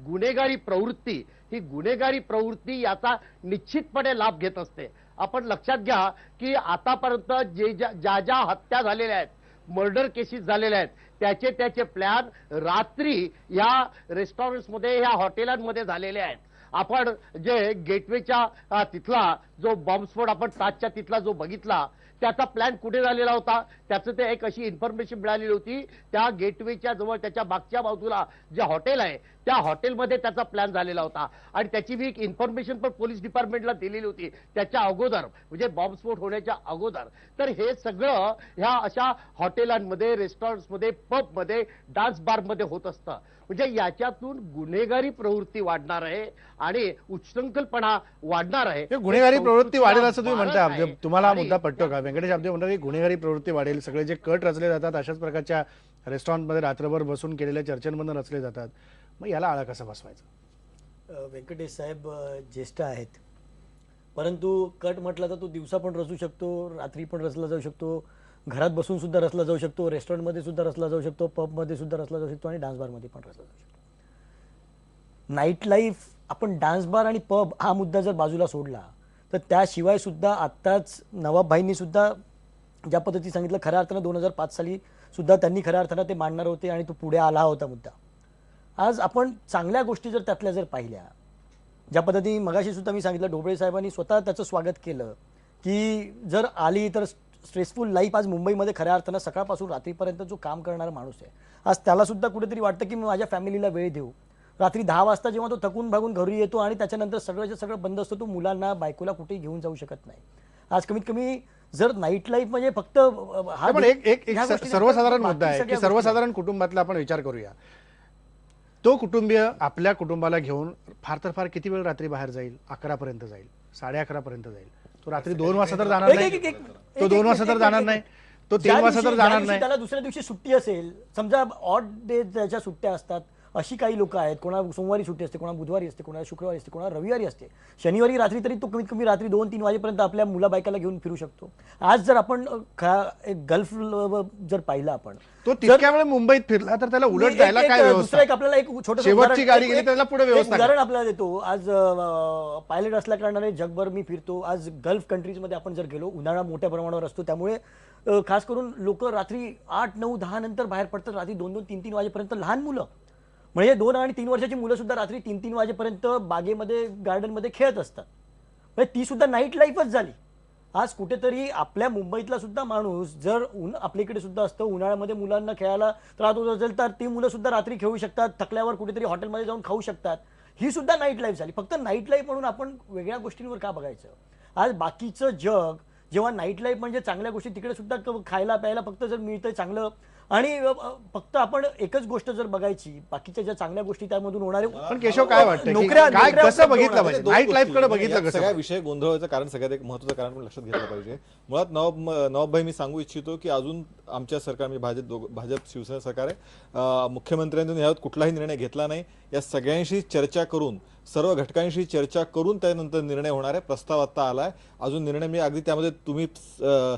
गुन्हेगारी प्रवृत्ती, ही गुन्हेगारी प्रवृत्ती याचा निश्चितपणे लाभ घेत असते. आपण लक्षात घ्या की आतापर्यंत ज्या ज्या हत्या झालेल्या आहेत, मर्डर केसेस झालेल्या आहेत, त्याचे प्लॅन रात्री या रेस्टॉरंट्समध्ये, या हॉटेलांमध्ये झालेले आहेत. आपण जे गेटवेच्या तिथला जो बॉम्बस्फोट आपण ताजच्या तिथला जो बघितला, त्याचा प्लॅन कुठे झालेला होता, त्याचं ते एक अशी इन्फॉर्मेशन मिळालेली होती, त्या गेटवेच्या जवळ त्याच्या मागच्या बाजूला जे हॉटेल आहे त्या हॉटेलमध्ये त्याचा प्लॅन झालेला होता. आणि त्याची मी एक इन्फॉर्मेशन पण पोलीस डिपार्टमेंटला दिलेली होती त्याच्या अगोदर, म्हणजे बॉम्बस्फोट होण्याच्या अगोदर. तर हे सगळं ह्या अशा हॉटेलांमध्ये, रेस्टॉरंट्समध्ये, पबमध्ये, डान्स बारमध्ये होत असतं. म्हणजे याच्यातून गुन्हेगारी प्रवृत्ती वाढणार आहे आणि उच्छृंखलपणा वाढणार आहे. गुन्हेगारी प्रवृत्ती वाढेल असं तुम्ही म्हणताय, तुम्हाला मुद्दा पटतो का? व्यंकटेश जाधव म्हणतात की गुन्हेगारी प्रवृत्ती वाढेल, सगळे जे कट रचले जातात अशाच प्रकारच्या रेस्टॉरंटमध्ये रात्रभर बसून केलेल्या चर्चांमधून रचले जातात, मग याला आळा कसा बसवायचा? व्यंकटेश साहेब ज्येष्ठ आहेत, परंतु कट म्हटलं तर तो दिवसा पण रचू शकतो, रात्री पण रचला जाऊ शकतो, घरात बसून सुद्धा रचला जाऊ शकतो, रेस्टॉरंटमध्ये सुद्धा रचला जाऊ शकतो, पबमध्ये सुद्धा रचला जाऊ शकतो आणि डान्स बारमध्ये पण रचला जाऊ शकतो. नाईट लाईफ, आपण डान्स बार आणि पब हा मुद्दा जर बाजूला सोडला तर त्याशिवाय सुद्धा आत्ताच नवाबभाईंनी सुद्धा ज्या पद्धतीने सांगितलं, खऱ्या अर्थानं 2005 साली सुद्धा त्यांनी खऱ्या अर्थानं ते मांडणार होते आणि तो पुढे आला होता मुद्दा. आज आपण चांगल्या गोष्टी जर त्यातल्या जर पाहिल्या, ज्या पद्धतीने मगाशी सुद्धा मी सांगितलं, ढोबळे साहेबांनी स्वतः त्याचं स्वागत केलं की जर आली तर स्ट्रेसफुल लाईफ. आज मुंबईमध्ये खऱ्या अर्थानं सकाळपासून रात्रीपर्यंत जो काम करणारा माणूस आहे, आज त्याला सुद्धा कुठेतरी वाटतं की मी माझ्या फॅमिलीला वेळ देऊ. रात्री 10 वाजता जेव्हा तो थकून भागून घरी येतो आणि त्याच्यानंतर सगळं बंद असतं, तो मुलांना बायकोला कुठेही घेऊन जाऊ शकत नाही. आज कमीत कमी जर नाईट लाईफ म्हणजे फक्त हा पण एक सर्वसाधारण मुद्दा आहे की सर्वसाधारण कुटुंबातला आपण विचार करूया. तो कुटुंबीय आपल्या कुटुंबाला घेऊन फार तर फार किती वेळ रात्री बाहेर जाईल? 11 पर्यंत जाईल, 11:30 पर्यंत जाईल. तो रात्री 2 वाजता तर जाणार नाही, तो 2 वाजता तर जाणार नाही, तो 3 वाजता तर जाणार नाही. त्याला दुसऱ्या दिवशी सुट्टी असेल, समजा ऑड डे त्याच्या सुट्ट्या असतात, अशी काही लोक आहेत, कोणाला सोमवारी सुट्टी असते, कोणाला बुधवारी असते, कोणाला शुक्रवारी असते, कोणाला रविवारी असते, शनिवारी रात्री तरी तो कमीत कमी रात्री 2-3 वाजेपर्यंत आपल्या मुला बायकाला घेऊन फिरू शकतो. आज जर आपण गल्फ जर पाहिलं आपण, तो तितक्या वेळ मुंबईत फिरला तर त्याला उलट जायला काय दुसरं व्यवस्था? एक आपल्याला एक छोटं शेवटची गाडी गेली त्याला पुढे व्यवस्था काय? उदाहरण आपल्याला देतो. आज पायलट असल्या कारणाने जगभर मी फिरतो. आज गल्फ कंट्रीजमध्ये आपण जर गेलो, उन्हाळा मोठ्या प्रमाणावर असतो, त्यामुळे खास करून लोक रात्री 8, 9, 10 नंतर बाहेर पडतात. रात्री 2-2, 3-3 वाजेपर्यंत लहान मुलं, म्हणजे 2 आणि 3 वर्षाची मुलं सुद्धा रात्री 3-3 वाजेपर्यंत बागेमध्ये गार्डनमध्ये खेळत असतात. म्हणजे ती सुद्धा नाईट लाईफच झाली. आज कुठेतरी आपल्या मुंबईतला सुद्धा माणूस जर आपल्याकडे सुद्धा असतं, उन्हाळ्यामध्ये मुलांना खेळायला त्रास होत असेल तर ती मुलं सुद्धा रात्री खेळू शकतात, थकल्यावर कुठेतरी हॉटेलमध्ये जाऊन खाऊ शकतात. ही सुद्धा नाईट लाईफ झाली. फक्त नाईट लाईफ म्हणून आपण वेगळ्या गोष्टींवर का बघायचं? आज बाकीचं जग जेव्हा नाईट लाईफ म्हणजे चांगल्या गोष्टी तिकडे सुद्धा खायला प्यायला फक्त जर मिळतंय चांगलं, आणि फक्त आपण एकच गोष्ट जर बघायची, बाकीच्या ज्या चांगल्या गोष्टी त्यामधून होणारे. पण केशव काय वाटतं की नोकऱ्या काय कसं बघितलं होणार? पाहिजे? दोन नाईट गोष्टी. लाईफ कडे म्हणजे बघितलं या कसं सगळ्या पाहिजे? विषय गोंधळाचं कारण सगळ्यात एक महत्त्वाचं कारण पण लक्षात घेतलं पाहिजे. मुळात नवाबभाई मी सांगू इच्छितो की अजून आमच्या सरकार म्हणजे भाजप शिवसेना सरकार आहे, मुख्यमंत्र्यांनी यावर कुठलाही निर्णय घेतला नाही. या सगळ्यांशी चर्चा करून, सर्व घटकांशी चर्चा करून त्यानंतर निर्णय होणार आहे. प्रस्ताव आता आलाय, अजून निर्णय मी अगदी त्यामध्ये तुम्ही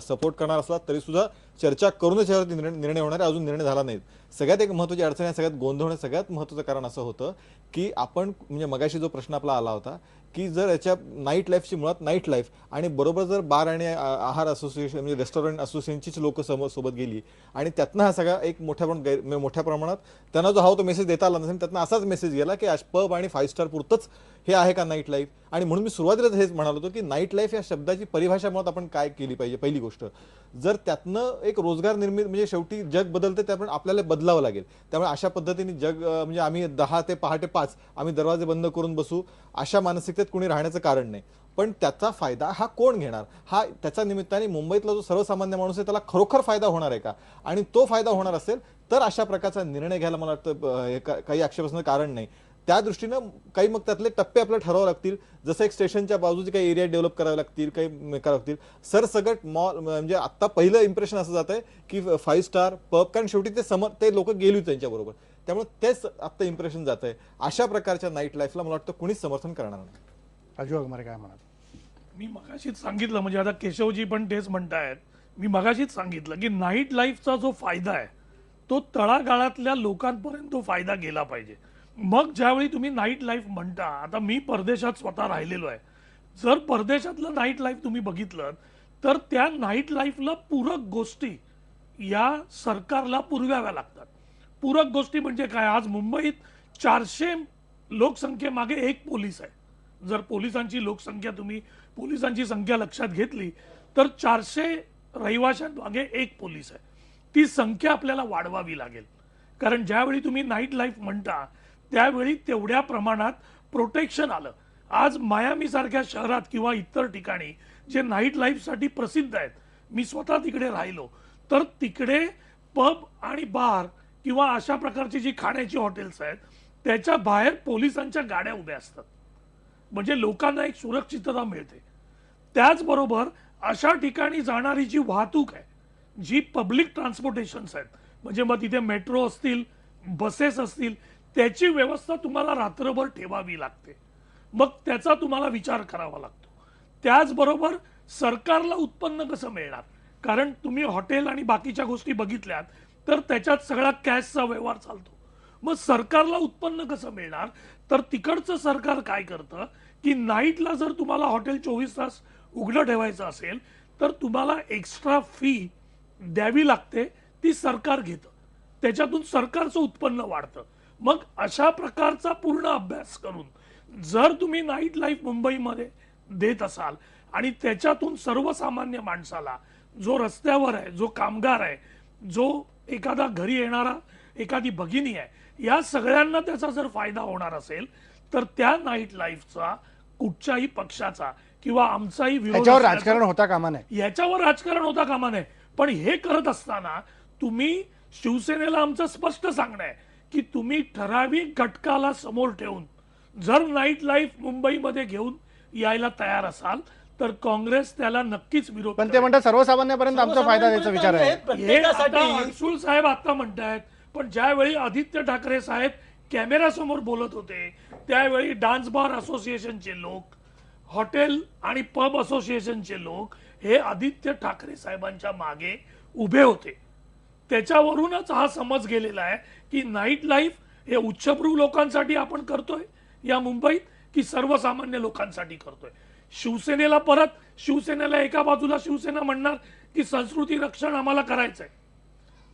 सपोर्ट करणार असला तरी सुद्धा चर्चा करूनच यावर निर्णय होणार आहे. अजून निर्णय झाला नाही. सगळ्यात एक महत्त्वाची अडचण आहे, सगळ्यात गोंधळ होण्याचं सगळ्यात महत्त्वाचं कारण असं होतं की आपण म्हणजे मगाशी जो प्रश्न आपला आला होता की जर याच्या नाईट लाईफची मुळात नाईट लाईफ आणि बरोबर जर बार आणि आहार असोसिएशन म्हणजे रेस्टॉरंट असोसिएशनचीच लोक सोबत गेली आणि त्यातनं हा सगळा एक मोठ्या प्रमाणात त्यांना जो हवा तो मेसेज देता आला नसेल, त्यातनं असाच मेसेज गेला की पब आणि 5 स्टार पुरतच हे आहे का नाईट लाईफ. आणि म्हणून मी सुरुवातीलाच हेच म्हणालो होतो की नाईट लाईफ या शब्दाची परिभाषा मुळात आपण काय केली पाहिजे. पहिली गोष्ट, जर त्यातनं एक रोजगार निर्मित म्हणजे शेवटी जग बदलते त्यामुळे आपल्याला बदलावं लागेल. त्यामुळे अशा पद्धतीने जग म्हणजे आम्ही 10 ते पहाटे 5 आम्ही दरवाजे बंद करून बसू अशा मानसिकतेत कोणी राहण्याचं कारण नाही. पण त्याचा फायदा हा कोण घेणार? हा त्याच्या निमित्ताने मुंबईतला जो सर्वसामान्य माणूस आहे त्याला खरोखर फायदा होणार आहे का? आणि तो फायदा होणार असेल तर अशा प्रकारचा निर्णय घ्यायला मला वाटतं काही आक्षेप असणं कारण नाही. त्या दृष्टीनं काही मग त्यातले टप्पे आपल्याला ठरवावे लागतील. जसं एक स्टेशनच्या बाजूचे काही एरिया डेव्हलप करावे लागतील, काही करावे लागतील. सरसगट मॉल म्हणजे आता पहिलं इम्प्रेशन असं जात आहे की 5 स्टार पब, कारण शेवटी ते लोक गेली त्यांच्याबरोबर, त्यामुळे तेच आता इम्प्रेशन जात आहे. अशा प्रकारच्या नाईट लाईफला मला वाटतं कुणीच समर्थन करणार नाही. राजू वाघमारे काय म्हणाल? मी मगाशीच सांगितलं, म्हणजे आता केशवजी पण तेच म्हणतायत, मी मगाशीच सांगितलं की नाईट लाईफचा जो फायदा आहे तो तळागाळातल्या लोकांपर्यंत तो फायदा गेला पाहिजे. मग ज्यावेळी तुम्ही नाईट लाईफ म्हणता, आता मी परदेशात स्वतः राहिलेलो आहे, जर परदेशातलं नाईट लाईफ तुम्ही बघितलं तर त्या नाईट लाईफला पूरक गोष्टी या सरकारला पुरवाव्या लागतात. पूरक गोष्टी म्हणजे काय? आज मुंबईत 400 लोकसंख्येमागे 1 पोलीस आहे. जर पोलिसांची संख्या लक्षात घेतली तर 400 रहिवाशांमागे 1 पोलीस आहे. ती संख्या आपल्याला वाढवावी लागेल, कारण ज्यावेळी तुम्ही नाईट लाईफ म्हणता त्यावेळी तेवढ्या प्रमाणात प्रोटेक्शन आलं. आज मायामी सारख्या शहरात किंवा इतर ठिकाणी जे नाईट लाईफसाठी प्रसिद्ध आहेत, मी स्वतः तिकडे राहिलो, तर तिकडे पब आणि बार किंवा अशा प्रकारची जी खाण्याची हॉटेल्स आहेत त्याच्या बाहेर पोलिसांच्या गाड्या उभ्या असतात, म्हणजे लोकांना एक सुरक्षितता मिळते. त्याचबरोबर अशा ठिकाणी जाणारी जी वाहतूक आहे, जी पब्लिक ट्रान्सपोर्टेशन्स आहेत, म्हणजे मग तिथे मेट्रो असतील, बसेस असतील, त्याची व्यवस्था तुम्हाला रात्रभर ठेवावी लागते. मग त्याचा तुम्हाला विचार करावा लागतो. त्याचबरोबर सरकारला उत्पन्न कसं मिळणार? कारण तुम्ही हॉटेल आणि बाकीच्या गोष्टी बघितल्यात तर त्याच्यात सगळा कॅशचा व्यवहार चालतो. मग सरकारला उत्पन्न कसं मिळणार? तर तिकडचं सरकार काय करतं की नाईटला जर तुम्हाला हॉटेल 24 तास उघडं ठेवायचं असेल तर तुम्हाला एक्स्ट्रा फी द्यावी लागते, ती सरकार घेतं, त्याच्यातून सरकारचं उत्पन्न वाढतं. मग अशा प्रकारचा पूर्ण अभ्यास करून जर तुम्ही नाईट लाईफ मुंबईमध्ये देत असाल आणि त्याच्यातून सर्वसामान्य माणसाला, जो रस्त्यावर आहे, जो कामगार आहे, जो एखादा घरी येणारा एखादी भगिनी आहे, या सगळ्यांना त्याचा जर फायदा होणार असेल तर त्या नाईट लाईफचा कुठच्याही पक्षाचा किंवा आमचाही विरोध याच्यावर असल्याचं- राजकारण होता कामा नये. याच्यावर राजकारण होता कामा नये. पण हे करत असताना तुम्ही शिवसेनेला आमचं स्पष्ट सांगणं आहे की तुम्ही ठराविक घटकाला समोर ठेवून जर नाईट लाईफ मुंबईमध्ये घेऊन यायला तयार असाल तर काँग्रेस त्याला नक्कीच विरोध पण ते करेल. म्हणतात सर्वसामान्यापर्यंत आमचा फायदा द्यायचा विचार आहे. हे आता अडसूळ साहेब आता म्हणतायत, पण ज्यावेळी आदित्य ठाकरे साहेब कॅमेऱ्यासमोर बोलत होते त्यावेळी डान्स बार असोसिएशनचे लोक, हॉटेल आणि पब असोसिएशनचे लोक हे आदित्य ठाकरे साहेबांच्या मागे उभे होते. त्याच्यावरूनच हा समज गेलेला आहे की नाईट लाईफ हे उच्चभ्रू लोकांसाठी आपण करतोय या मुंबईत की सर्वसामान्य लोकांसाठी करतोय. शिवसेनेला एका बाजूला शिवसेना म्हणणार की संस्कृती रक्षण आम्हाला करायचंय,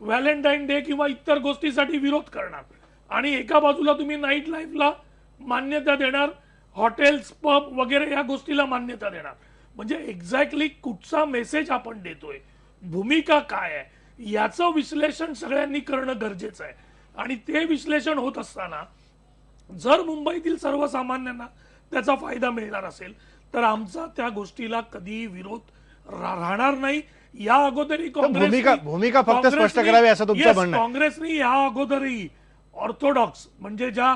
व्हॅलेंटाईन डे किंवा इतर गोष्टीसाठी विरोध करणार, आणि एका बाजूला तुम्ही नाईट लाईफला मान्यता देणार, हॉटेल्स पब वगैरे या गोष्टीला मान्यता देणार. म्हणजे एक्झॅक्टली कुठचा मेसेज आपण देतोय, भूमिका काय आहे याचं विश्लेषण सगळ्यांनी करणं गरजेचं आहे. आणि ते विश्लेषण होत असताना जर मुंबईतील सर्वसामान्यांना त्याचा फायदा मिळणार असेल तर आमचा त्या गोष्टीला कधी विरोध राहणार नाही. या अगोदरही भूमिका फक्त स्पष्ट करावी असं तुमचं म्हणणं आहे. काँग्रेसने या अगोदरही ऑर्थोडॉक्स म्हणजे ज्या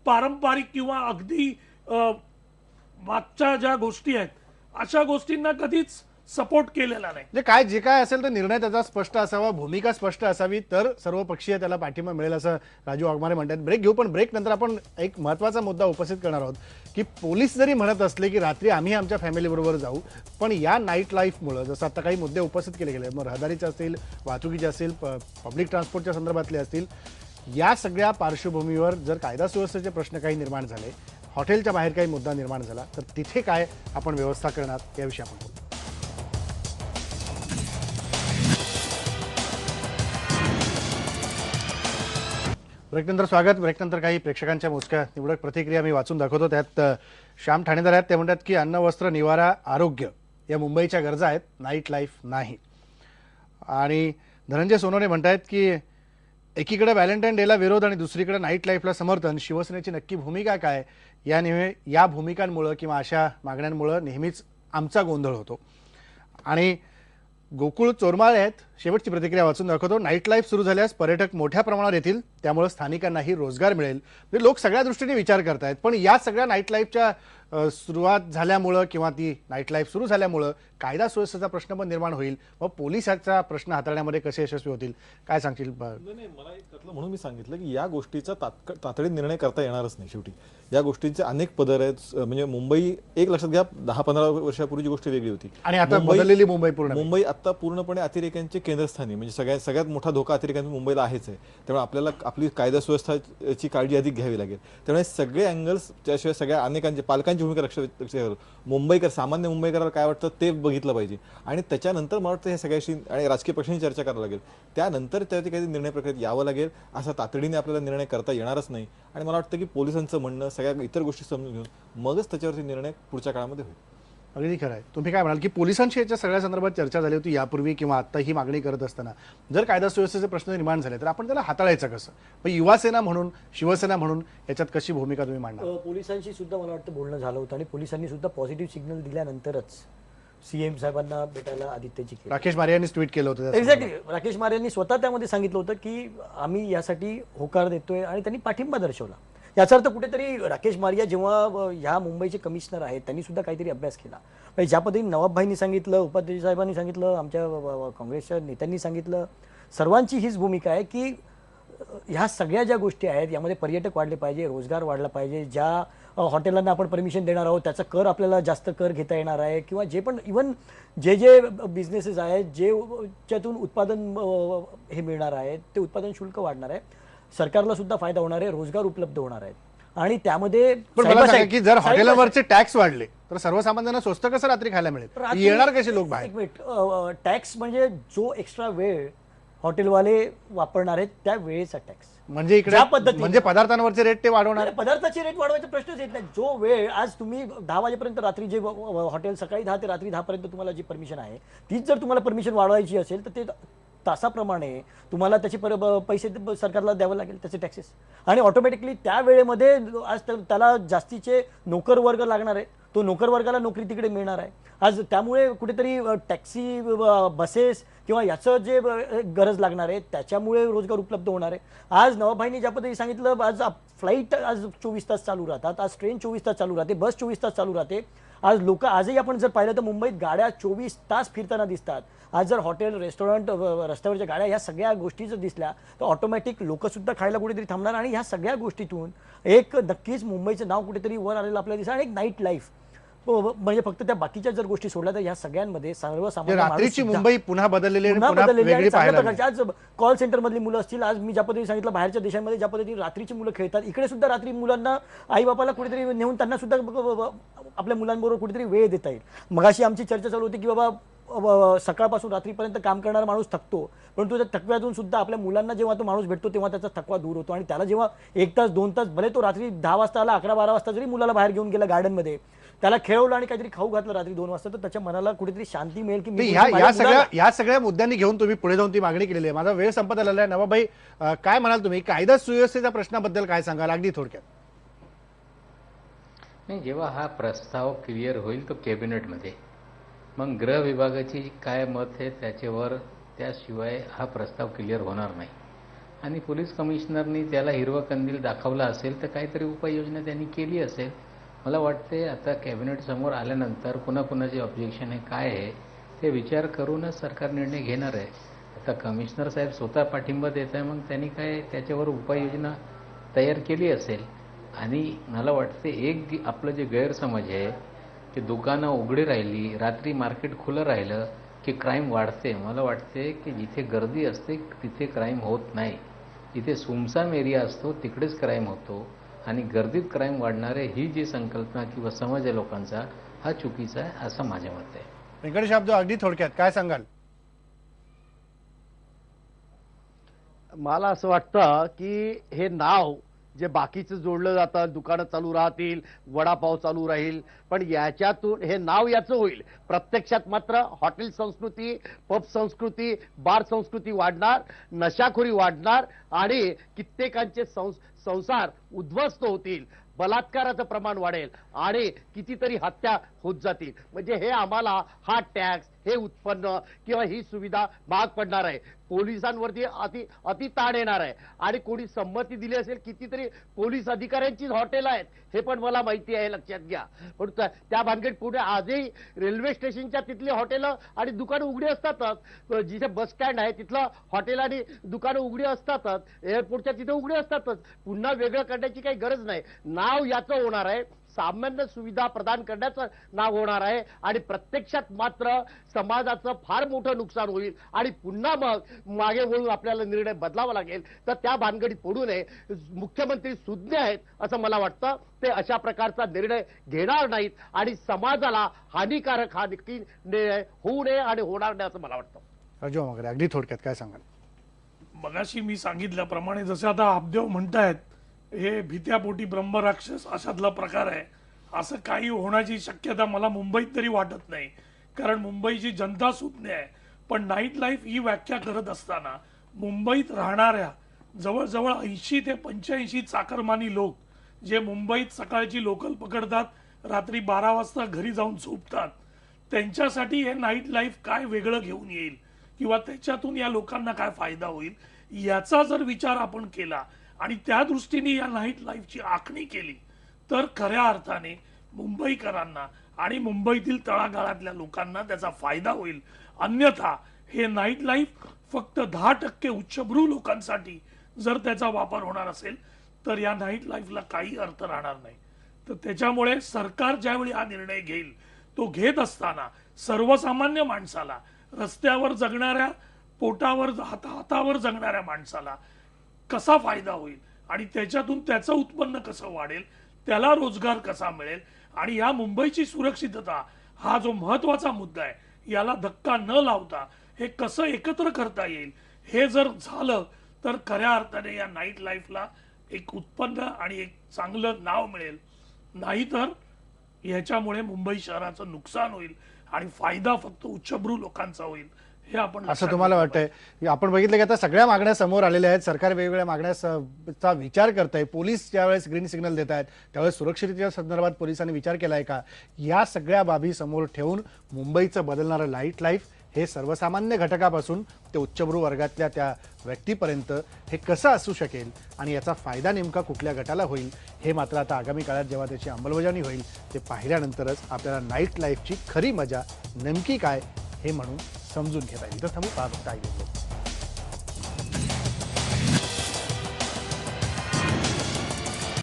पारंपरिक किंवा अगदी मागच्या ज्या गोष्टी आहेत अशा गोष्टींना कधीच सपोर्ट केलेला नाही. म्हणजे जे काय असेल तर निर्णय त्याचा स्पष्ट असावा, भूमिका स्पष्ट असावी, तर सर्वपक्षीय त्याला पाठिंबा मिळेल असं राजू वाघमारे म्हणतात. ब्रेक घेऊ, पण ब्रेक नंतर आपण एक महत्त्वाचा मुद्दा उपस्थित करणार आहोत की पोलीस जरी म्हणत असले की रात्री आम्ही आमच्या फॅमिलीबरोबर जाऊ, पण या नाईट लाईफमुळं जसं आता काही मुद्दे उपस्थित केले गेले, मग रहदारीचे असतील, वाहतुकीचे असतील, पब्लिक ट्रान्सपोर्टच्या संदर्भातले असतील, या सगळ्या पार्श्वभूमीवर जर कायदा सुव्यवस्थेचे प्रश्न काही निर्माण झाले, हॉटेलच्या बाहेर काही मुद्दा निर्माण झाला, तर तिथे काय आपण व्यवस्था करणार याविषयी आपण बोलू. ब्रेकनंतर स्वागत. ब्रेकनंतर काही प्रेक्षकांच्या मोजक्या निवडक प्रतिक्रिया मी वाचून दाखवतो. त्यात श्याम ठाणेदार आहेत, ते म्हणतात की अन्न, वस्त्र, निवारा, आरोग्य या मुंबईच्या गरजा आहेत, नाईट लाईफ नाही. आणि धनंजय सोनवणे म्हणतायत की एकीकडे व्हॅलेंटाईन डेला विरोध आणि दुसरीकडे नाईट लाईफला समर्थन. शिवसेनेची नक्की भूमिका काय? या भूमिकांमुळं किंवा अशा मागण्यांमुळं नेहमीच आमचा गोंधळ होतो. आणि गोकुळ चोरमाळे आहेत, शेवटची प्रतिक्रिया वाचून दाखवतो. नाईट लाईफ सुरू झाल्यास पर्यटक मोठ्या प्रमाणावर येतील, त्यामुळे स्थानिकांनाही रोजगार मिळेल. म्हणजे लोक सगळ्या दृष्टीने विचार करतायत, पण या सगळ्या नाईट लाईफच्या सुरुवात झाल्यामुळं किंवा ती नाईट लाईफ सुरू झाल्यामुळं कायदा सुव्यवस्थेचा प्रश्न पण निर्माण होईल. मग पोलिसांचा प्रश्न हाताळण्यामध्ये कसे यशस्वी होतील, काय सांगतील? नाही, मला एक त्यातलं म्हणून मी सांगितलं की या गोष्टीचा तातडीने निर्णय करता येणारच नाही. शेवटी या गोष्टींचे अनेक पदर आहेत. म्हणजे मुंबई, एक लक्षात घ्या, 10-15 वर्षापूर्वीची गोष्ट वेगळी होती आणि आता बदललेली मुंबई आता पूर्णपणे अतिरेक्यांचे केंद्रस्थानी, म्हणजे सगळ्यात मोठा धोका अतिरेक्यांचा मुंबईला आहेच आहे. त्यामुळे आपल्याला आपली कायदा सुव्यवस्थेची काळजी अधिक घ्यावी लागेल. त्यामुळे सगळे अँगल्स, त्याशिवाय सगळ्या अनेकांचे पालकांची भूमिका लक्षात मुंबईकर, सामान्य मुंबईकराला काय वाटतं ते बघितलं पाहिजे. आणि त्याच्यानंतर मला वाटतं हे सगळ्याशी आणि राजकीय पक्षांशी चर्चा करावी लागेल. त्यानंतर त्याची काही निर्णय प्रक्रियेत यावं लागेल. असा तातडीने आपल्याला निर्णय करता येणारच नाही. आणि मला वाटतं की पोलिसांचं म्हणणं, सगळ्या इतर गोष्टी समजून घेऊन मगच त्याच्यावरती निर्णय पुढच्या काळामध्ये होईल. अगदी खरं आहे. तुम्ही काय म्हणाल की पोलिसांशी याच्या सगळ्या संदर्भात चर्चा झाली होती यापूर्वी किंवा आता ही मागणी करत असताना, जर कायदा सुव्यवस्थेचे प्रश्न निर्माण झाले तर आपण त्याला हाताळायचं कसं? पण युवासेना म्हणून, शिवसेना म्हणून याच्यात कशी भूमिका तुम्ही मांडणार? पोलिसांशी सुद्धा मला वाटतं बोलणं झालं होतं आणि पोलिसांनी सुद्धा पॉझिटिव्ह सिग्नल दिल्यानंतरच सीएम साहेबांना भेटायला आदित्यजी केलं. राकेश मारे यांनी ट्विट केलं होतं. एक्झॅक्टली, राकेश मारे यांनी स्वतः त्यामध्ये सांगितलं होतं की आम्ही यासाठी होकार देतोय आणि त्यांनी पाठिंबा दर्शवला. याचा अर्थ कुठेतरी राकेश मारिया जेव्हा ह्या मुंबईचे कमिशनर आहेत त्यांनी सुद्धा काहीतरी अभ्यास केला. म्हणजे ज्या पद्धतीने नवाबभाईंनी सांगितलं, उपाध्यक्ष साहेबांनी सांगितलं, आमच्या काँग्रेसच्या नेत्यांनी सांगितलं, सर्वांची हीच भूमिका आहे की ह्या सगळ्या ज्या गोष्टी आहेत यामध्ये पर्यटक वाढले पाहिजे, रोजगार वाढला पाहिजे. ज्या हॉटेलांना आपण परमिशन देणार आहोत त्याचा कर आपल्याला जास्त कर घेता येणार आहे, किंवा जे पण इव्हन जे बिझनेसेस आहेत ज्यातून उत्पादन हे मिळणार आहे ते उत्पादन शुल्क वाढणार आहे, सरकारला सुद्धा फायदा होणार आहे, रोजगार उपलब्ध होणार आहेत. आणि त्यामध्ये की जर हॉटेलवरचे टॅक्स वाढले तर सर्वसामान्यांना स्वस्त कसं रात्री खायला मिळेल? येणार कसे लोक बाहेर? एक मिनिट, टॅक्स म्हणजे जो एक्स्ट्रा वेळ हॉटेलवाले वापरणार आहेत त्या वेळेचा टॅक्स. म्हणजे इकडे म्हणजे पदार्थांवरचे रेट ते वाढवणार? पदार्थाचे रेट वाढवायचा प्रश्नच येत नाही. जो वेळ आज तुम्ही 10 वाजेपर्यंत रात्री जे हॉटेल सकाळी 10 ते रात्री 10 पर्यंत तुम्हाला जी परमिशन आहे तीच जर तुम्हाला परमिशन वाढवायची असेल तर ते तासाप्रमाणे तुम्हाला त्याचे पैसे सरकारला द्यावं लागेल, त्याचे टॅक्सेस. आणि ऑटोमॅटिकली त्या वेळेमध्ये आज त्याला जास्तीचे नोकर वर्ग लागणार आहे, तो नोकर वर्गाला नोकरी तिकडे मिळणार आहे. आज त्यामुळे कुठेतरी टॅक्सी, बसेस किंवा याचं जे गरज लागणार आहे त्याच्यामुळे रोजगार उपलब्ध होणार आहे. आज नवाबभाईंनी ज्या पद्धतीने सांगितलं, आज फ्लाईट आज 24 तास चालू राहतात, आज ट्रेन 24 तास चालू राहते, बस 24 तास चालू राहते. आज लोक आजही आपण जर पाहिलं तर मुंबईत गाड्या 24 तास फिरताना दिसतात. आज जर हॉटेल रेस्टॉरंट रस्त्यावरच्या गाड्या ह्या सगळ्या गोष्टी जर दिसल्या तर ऑटोमॅटिक लोक सुद्धा खायला कुठेतरी थांबणार आणि ह्या सगळ्या गोष्टीतून एक नक्कीच मुंबईचं नाव कुठेतरी वर आलेलं आपल्याला दिसणार. आणि एक नाईट लाईफ म्हणजे फक्त त्या बाकीच्या जर गोष्टी सोडल्या तर ह्या सगळ्यांमध्ये सर्वसामान्य माणूस रात्रीची सुद्धा- मुंबई पुन्हा बदललेली आणि पुन्हा पुन्हा बदललेली आणि वेगळी चांगल्या पाहायला प्रकारची आज कॉल सेंटर मधली मुलं असतील. आज मी ज्या पद्धतीने सांगितलं बाहेरच्या देशांमध्ये ज्या पद्धतीने रात्रीची मुलं खेळतात, इकडे सुद्धा रात्री मुलांना आई बापाला कुठेतरी नेऊन त्यांना सुद्धा आपल्या मुलांबरोबर कुठेतरी वेळ देता येईल. मगाशी आमची चर्चा चालू होती की बाबा सकाळपासून रात्रीपर्यंत काम करणारा माणूस थकतो, परंतु त्या थकव्यातून सुद्धा आपल्या मुलांना जेव्हा तो माणूस भेटतो तेव्हा त्याचा थकवा दूर होतो. आणि त्याला जेव्हा 1 तास 2 तास भले तो रात्री 10 वाजता आला, 11-12 वाजता जरी मुलाला बाहेर घेऊन गेला गार्डनमध्ये, त्याला खेळवलं आणि काहीतरी खाऊ घातलं रात्री 2 वाजता, तर त्याच्या मनाला कुठेतरी शांती मिळेल की ते मी ह्या माझ्या या सगळ्या मुलाला- या सगळ्या मुद्द्यांनी घेऊन तुम्ही पुढे जाऊन ती मागणी केलेली आहे. माझा वेळ संपत आलेला आहे. नवाबाई, काय म्हणाल तुम्ही कायदा सुव्यवस्थेच्या प्रश्नाबद्दल काय सांगाल अगदी थोडक्यात? नाही, जेव्हा हा प्रस्ताव क्लिअर होईल तो कॅबिनेटमध्ये, मग गृह विभागाची काय मत आहे त्याच्यावर, त्याशिवाय हा प्रस्ताव क्लिअर होणार नाही. आणि पोलीस कमिशनरनी त्याला हिरवा कंदील दाखवला असेल तर काहीतरी उपाययोजना त्यांनी केली असेल. मला वाटते आता कॅबिनेट समोर आल्यानंतर कुणाकुणाचे ऑब्जेक्शन आहे काय आहे ते विचार करूनच सरकार निर्णय घेणार आहे. आता कमिशनर साहेब स्वतः पाठिंबा देत आहे, मग त्यांनी काय त्याच्यावर उपाययोजना तयार केली असेल. आणि मला वाटते एक आपलं जे गैरसमज आहे की दुकानं उघडी राहिली, रात्री मार्केट खुलं राहिलं की क्राईम वाढते. मला वाटते की जिथे गर्दी असते तिथे क्राईम होत नाही. जिथे सुमसाम एरिया असतो तिकडेच क्राईम होतो. आणि गर्दीत क्राईम वाढणारे ही जी संकल्पना किंवा समज आहे लोकांचा, हा चुकीचा आहे असं माझं मत आहे. व्यंकटेश अब्दू, अगदी थोडक्यात काय सांगाल? मला असं वाटतं की हे नाव जे बाकीचं जोडलं जातं, दुकानं चालू राहतील, वडापाव चालू राहील, पण याच्यातून हे नाव याचं होईल. प्रत्यक्षात मात्र हॉटेल संस्कृती, पब संस्कृती, बार संस्कृती वाढणार, नशाखोरी वाढणार आणि कित्येकांचे संसार उद्ध्वस्त होतील, बलात्काराचं प्रमाण वाढेल आणि कितीतरी हत्या होत जातील. म्हणजे हे आम्हाला हा टॅक्स, हे उत्पन्न किंवा ही सुविधा महाग पडणार आहे. पोलिसांवरती अति ताण येणार आहे. आणि कोणी संमती दिली असेल, कितीतरी पोलीस अधिकाऱ्यांचीच हॉटेल आहेत हे पण मला माहिती आहे, लक्षात घ्या. पण त्या भानगड पुढे आजही रेल्वे स्टेशनच्या तिथली हॉटेलं आणि दुकानं उघडी असतातच. जिथे बस स्टँड आहे तिथलं हॉटेल आणि दुकानं उघडी असतातच. एअरपोर्टच्या तिथे उघडी असतातच. पुन्हा वेगळं करण्याची काही गरज नाही. नाव याचं होणार आहे, सामान्य सुविधा प्रदान करण्याचं नाव होणार आहे. आणि प्रत्यक्षात मात्र समाजाचं फार मोठं नुकसान होईल आणि पुन्हा मग मागे वळून आपल्याला निर्णय बदलावा लागेल. तर त्या भानगडीत पडू नये. मुख्यमंत्री सुज्ञ आहेत असं मला वाटतं. ते अशा प्रकारचा निर्णय घेणार नाहीत आणि समाजाला हानिकारक हा नक्की निर्णय होऊ नये आणि होणार नाही असं मला वाटतं. राजू मांगरे, अगदी थोडक्यात काय सांगाल? मगाशी मी सांगितल्याप्रमाणे जसे आता आपदेव म्हणतायत हे भीत्यापोटी ब्रह्मराक्षस अशातला प्रकार आहे, असं काही होण्याची शक्यता मला मुंबईत तरी वाटत नाही. कारण मुंबईची जनता सुज्ञ आहे. पण नाईट लाईफ ही व्याख्या करत असताना मुंबईत राहणाऱ्या जवळजवळ 80 ते 85 चाकरमानी लोक जे मुंबईत सकाळची लोकल पकडतात, रात्री 12 वाजता घरी जाऊन झोपतात, त्यांच्यासाठी हे नाईट लाईफ काय वेगळं घेऊन येईल किंवा त्याच्यातून या लोकांना काय फायदा होईल याचा जर विचार आपण केला आणि त्या दृष्टीने या नाईट लाईफची आखणी केली तर खऱ्या अर्थाने मुंबईकरांना आणि मुंबईतील तळागाळातल्या लोकांना त्याचा फायदा होईल. अन्यथा हे नाईट लाईफ फक्त 10% उच्चभ्रू लोकांसाठी जर त्याचा वापर होणार असेल तर या नाईट लाईफला काही अर्थ राहणार नाही. तर त्याच्यामुळे सरकार ज्यावेळी हा निर्णय घेईल तो घेत असताना सर्वसामान्य माणसाला, रस्त्यावर जगणाऱ्या, पोटावर हातावर जगणाऱ्या माणसाला कसा फायदा होईल आणि त्याच्यातून त्याचं उत्पन्न कसं वाढेल, त्याला रोजगार कसा मिळेल आणि या मुंबईची सुरक्षितता हा जो महत्वाचा मुद्दा आहे याला धक्का न लावता हे कसं एकत्र करता येईल, हे जर झालं तर खऱ्या अर्थाने या नाईट लाईफला एक उत्पन्न आणि एक चांगलं नाव मिळेल. नाहीतर याच्यामुळे मुंबई शहराचं नुकसान होईल आणि फायदा फक्त उच्चभ्रू लोकांचा होईल. हे आपण असं तुम्हाला वाटतंय? आपण बघितलं की आता सगळ्या मागण्या समोर आलेल्या आहेत. सरकार वेगवेगळ्या मागण्याचा विचार करत आहे. पोलीस ज्यावेळेस ग्रीन सिग्नल देत आहेत त्यावेळेस सुरक्षिततेच्या संदर्भात पोलिसांनी विचार केलाय का? या सगळ्या बाबी समोर ठेवून मुंबईचं बदलणारं लाईट लाईफ हे सर्वसामान्य घटकापासून ते उच्चभ्रू वर्गातल्या त्या व्यक्तीपर्यंत हे कसं असू शकेल आणि याचा फायदा नेमका कुठल्या गटाला होईल हे मात्र आता आगामी काळात जेव्हा त्याची अंमलबजावणी होईल ते पाहिल्यानंतरच आपल्याला नाईट लाईफची खरी मजा नेमकी काय हे म्हणून समजून घेता येईल. इथं थांबू, पाहत आहे.